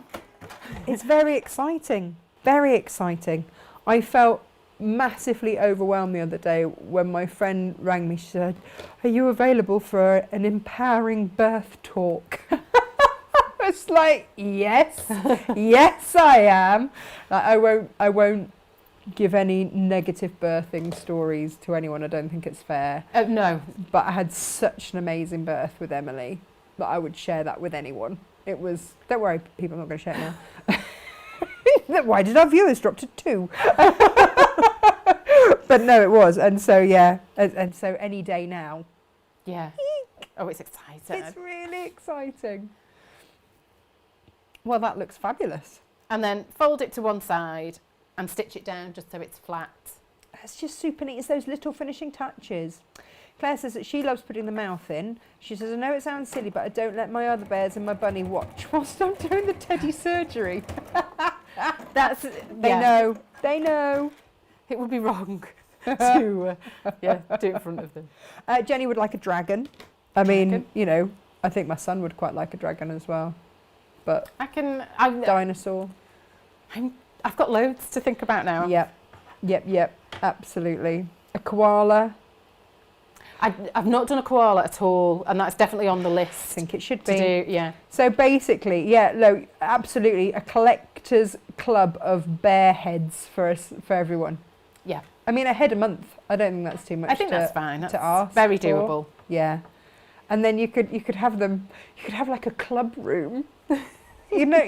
It's very exciting, very exciting. I felt massively overwhelmed the other day when my friend rang me. She said, "Are you available for an empowering birth talk?" It's like, yes, yes I am. Like, I won't give any negative birthing stories to anyone. I don't think it's fair. no. But I had such an amazing birth with Emily that I would share that with anyone. It was, don't worry people, I'm not going to share it now. Why did our viewers drop to 2? But no, it was. And so, yeah, and so any day now. Yeah. Oh, it's exciting. It's really exciting. Well, that looks fabulous. And then fold it to one side and stitch it down just so it's flat. It's just super neat. It's those little finishing touches. Claire says that she loves putting the mouth in. She says, I know it sounds silly, but I don't let my other bears and my bunny watch whilst I'm doing the teddy surgery. That's They know. They know. It would be wrong to do it in front of them. Jenny would like a dragon. I mean, Dragon? you know, I think my son would quite like a dragon as well. But dinosaur. I've got loads to think about now. Yep. Absolutely. A koala. I've not done a koala at all, and that's definitely on the list. I think it should to be. do, yeah. So basically, no, absolutely, a collector's club of bear heads for us, for everyone. Yeah. I mean, a head a month. I don't think that's too much. I think that's fine. That's ask very for. doable. Yeah. And then you could have them. You could have like a club room. you know,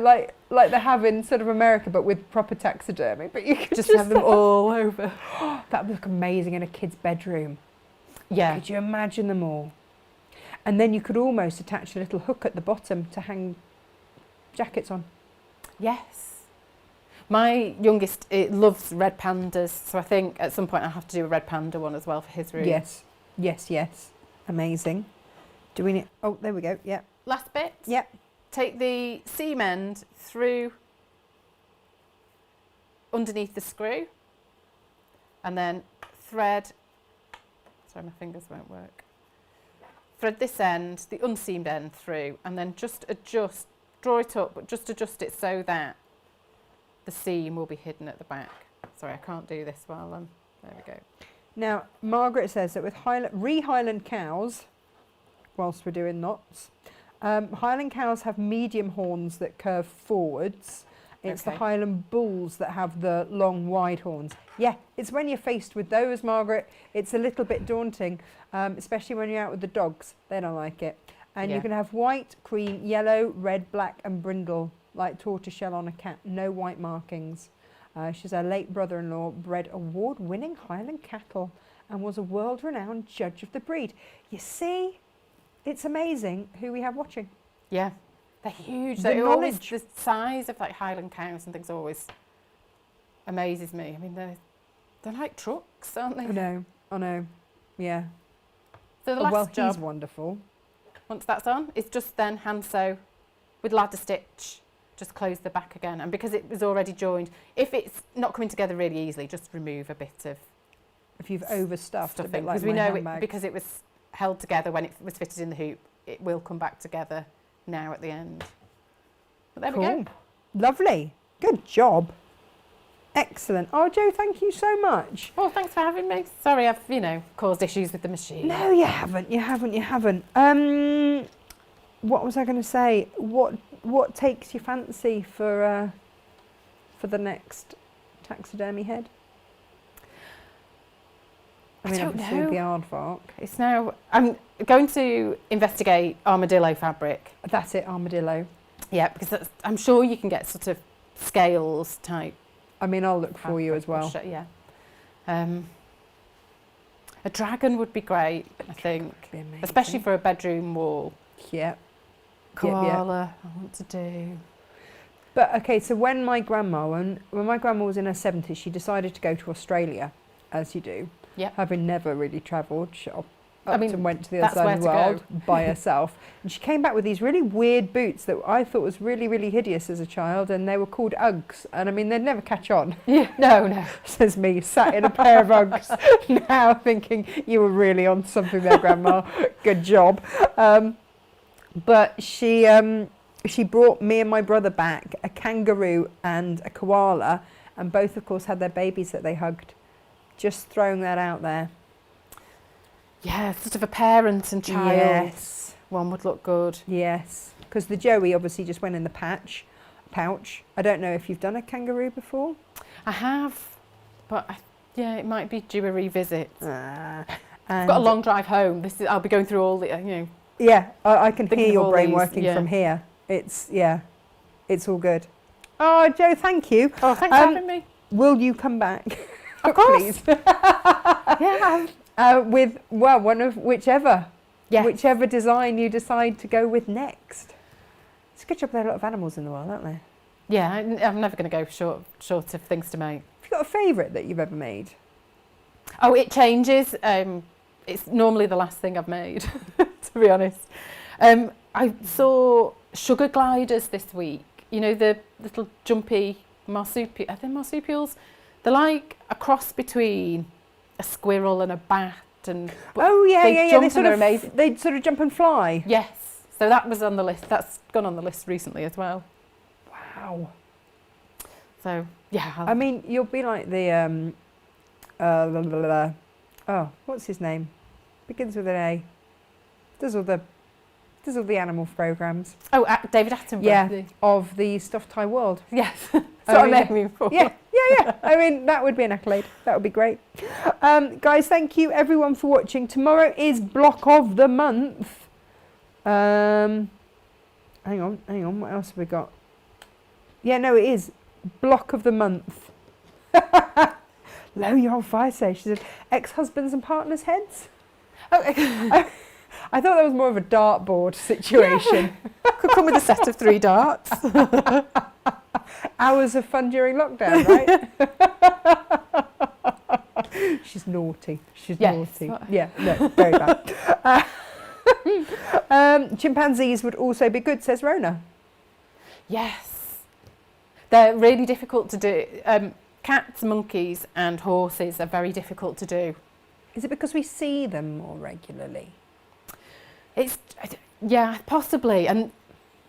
like like they have in sort of America, but with proper taxidermy. But you could Just have them all over. That would look amazing in a kid's bedroom. Yeah. Could you imagine them all? And then you could almost attach a little hook at the bottom to hang jackets on. Yes. My youngest loves red pandas, so I think at some point I'll have to do a red panda one as well for his room. Yes. Amazing. Do we need... Oh, there we go. Yeah. Last bit. Yeah. Take the seam end through underneath the screw and then thread, sorry my fingers won't work, thread this end, the unseamed end through and then just adjust, draw it up but just adjust it so that the seam will be hidden at the back. Sorry, I can't do this while there we go. Now, Margaret says that with Highland cows, whilst we're doing knots, Highland cows have medium horns that curve forwards. It's the Highland bulls that have the long, wide horns. Yeah, it's when you're faced with those, Margaret, it's a little bit daunting, especially when you're out with the dogs. They don't like it. And you can have white, cream, yellow, red, black and brindle, like tortoiseshell on a cat. No white markings. She's her late brother-in-law bred award-winning Highland cattle and was a world-renowned judge of the breed. You see, it's amazing who we have watching. Yeah, They're huge. The They're always, knowledge. the size of like Highland cows and things always amazes me. I mean, they're like trucks, aren't they? I know. Yeah. So the Oh, last well, job, he's wonderful. once that's on, is just then hand sew with ladder stitch. Just close the back again. And because it was already joined, if it's not coming together really easily, just remove a bit of If you've overstuffed a bit stuffing. like Because we my know handbag. because it was held together when it was fitted in the hoop, it will come back together now at the end. But there we go. Lovely. Good job. Excellent. Oh, Jo, thank you so much. Well, thanks for having me. Sorry, I've, caused issues with the machine. No, you haven't. You haven't. What was I going to say? What takes your fancy for the next taxidermy head? I don't obviously know. the aardvark. It's now, I'm going to investigate armadillo fabric. That's it, armadillo. Yeah, because I'm sure you can get sort of scales type. I mean, I'll look for you as well. Yeah. A dragon would be great, I think. Be amazing. Especially for a bedroom wall. Yep. Koala, I want to do. But okay, so when my grandma was in her 70s, she decided to go to Australia, as you do. Yep. Having never really travelled, she and went to the that's other side of the where to world by herself. And she came back with these really weird boots that I thought was really, really hideous as a child, and they were called Uggs. And I mean, they'd never catch on. Yeah, no. Says me, sat in a pair of Uggs now thinking, you were really on something there, Grandma. Good job. But she brought me and my brother back a kangaroo and a koala, and both, of course, had their babies that they hugged. Just throwing that out there. Yeah, sort of a parent and child. Yes. One would look good. Yes. Because the Joey obviously just went in the pouch. I don't know if you've done a kangaroo before. I have, but it might be due a revisit. I've I've got a long drive home. I'll be going through all the, Yeah, I can Thinking hear of your all brain these, working yeah. from here. It's all good. Oh, Jo, thank you. Oh, thanks for having me. Will you come back? Of course. Please. Yeah. With one of whichever Yes. design you decide to go with next. It's a good job there are a lot of animals in the world, aren't there? Yeah, I'm never going to go short of things to make. Have you got a favourite that you've ever made? Oh, it changes. It's normally the last thing I've made, to be honest. I saw sugar gliders this week. You know, the little jumpy marsupials. Are they marsupials? They're like a cross between a squirrel and a bat. They sort of jump and fly. Yes. So that was on the list. That's gone on the list recently as well. Wow. So, yeah. I mean, you'll be like the what's his name? Begins with an A. Does all the animal programs. Oh, David Attenborough. Yeah, of the Stuffed Tie World. Yes. That's what I'm aiming for. Yeah. I mean, that would be an accolade. That would be great. Guys, thank you everyone for watching. Tomorrow is block of the month. Hang on. What else have we got? Yeah, no, it is block of the month. Lower your old fire station. She said, ex-husbands and partners' heads. Oh, okay. I thought that was more of a dartboard situation. Yeah. Could come with a set of 3 darts. Hours of fun during lockdown, right? She's naughty. Naughty. Yeah, no, very bad. Chimpanzees would also be good, says Rona. Yes. They're really difficult to do. Cats, monkeys and horses are very difficult to do. Is it because we see them more regularly? Yeah, possibly. And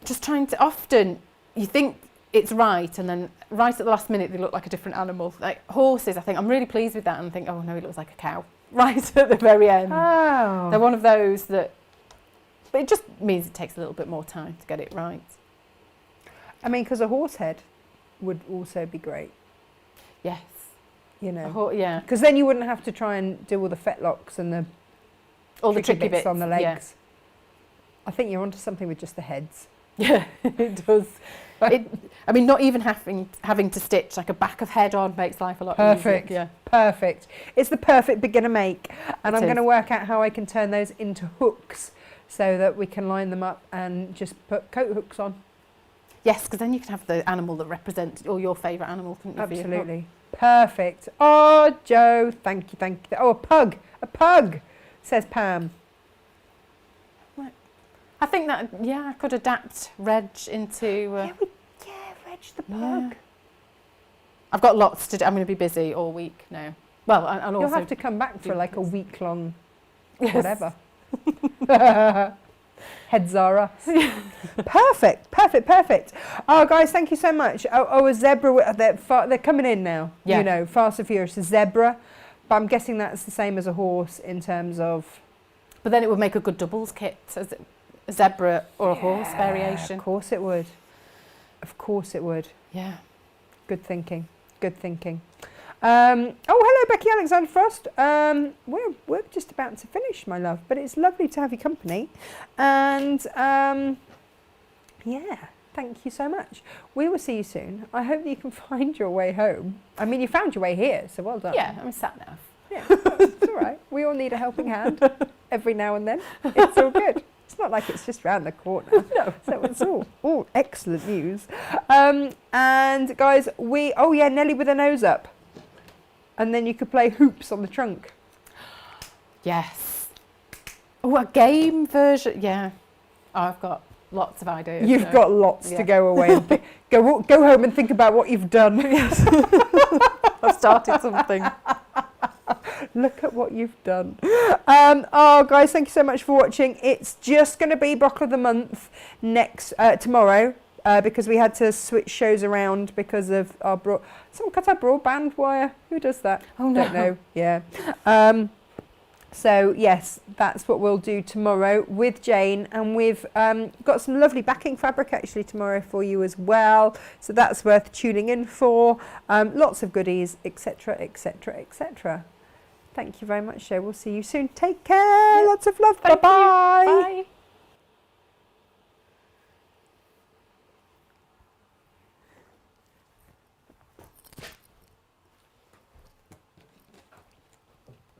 just trying to, often you think it's right, and then right at the last minute they look like a different animal. Like horses, I think I'm really pleased with that, and think, oh no, it looks like a cow right at the very end. Oh. They're one of those that, but it just means it takes a little bit more time to get it right. I mean, because a horse head would also be great. Yes. You know. Yeah. Because then you wouldn't have to try and do all the fetlocks and all the tricky bits on the legs. Yeah. I think you're onto something with just the heads. Yeah, it does. I mean, not even having to stitch like a back of head on makes life a lot Perfect. easier. Yeah. Perfect. It's the perfect beginner make. And I'm It is. going to work out how I can turn those into hooks so that we can line them up and just put coat hooks on. Yes, because then you can have the animal that represents, or your favourite animal, couldn't you? Absolutely. Perfect. Oh, Jo, thank you, thank you. Oh, a pug, says Pam. I think that, I could adapt Reg into... Reg the pug. Yeah. I've got lots to do. I'm going to be busy all week now. Well, and also... You'll have to come back for like a week-long whatever. Heads are us. Perfect. Oh, guys, thank you so much. Oh, a zebra. They're coming in now. Yeah. You know, Fast and Furious, a zebra. But I'm guessing that's the same as a horse in terms of... But then it would make a good doubles kit. So is it a zebra or a horse variation? Of course it would. Yeah. Good thinking. Oh, hello, Becky Alexander Frost. We're just about to finish, my love, but it's lovely to have your company. And thank you so much. We will see you soon. I hope that you can find your way home. I mean, you found your way here, so well done. Yeah, I'm sat now. Yeah, it's all right. We all need a helping hand every now and then. It's all good. It's not like it's just round the corner. No. So it's all excellent news. And guys, Nelly with her nose up. And then you could play hoops on the trunk. Yes. Oh, a game version. Yeah. Oh, I've got lots of ideas. You've got lots to go away and go home and think about what you've done. Yes. I've started something. Look at what you've done. Guys, thank you so much for watching. It's just going to be Brockle of the Month tomorrow. Because we had to switch shows around because of someone cut our broadband wire. Who does that? Oh, no. Don't know. Yeah. So yes, that's what we'll do tomorrow with Jane, and we've got some lovely backing fabric actually tomorrow for you as well. So that's worth tuning in for. Lots of goodies, etc., etc., etc. Thank you very much, Jo. We'll see you soon. Take care. Lots of love. Bye-bye. Bye.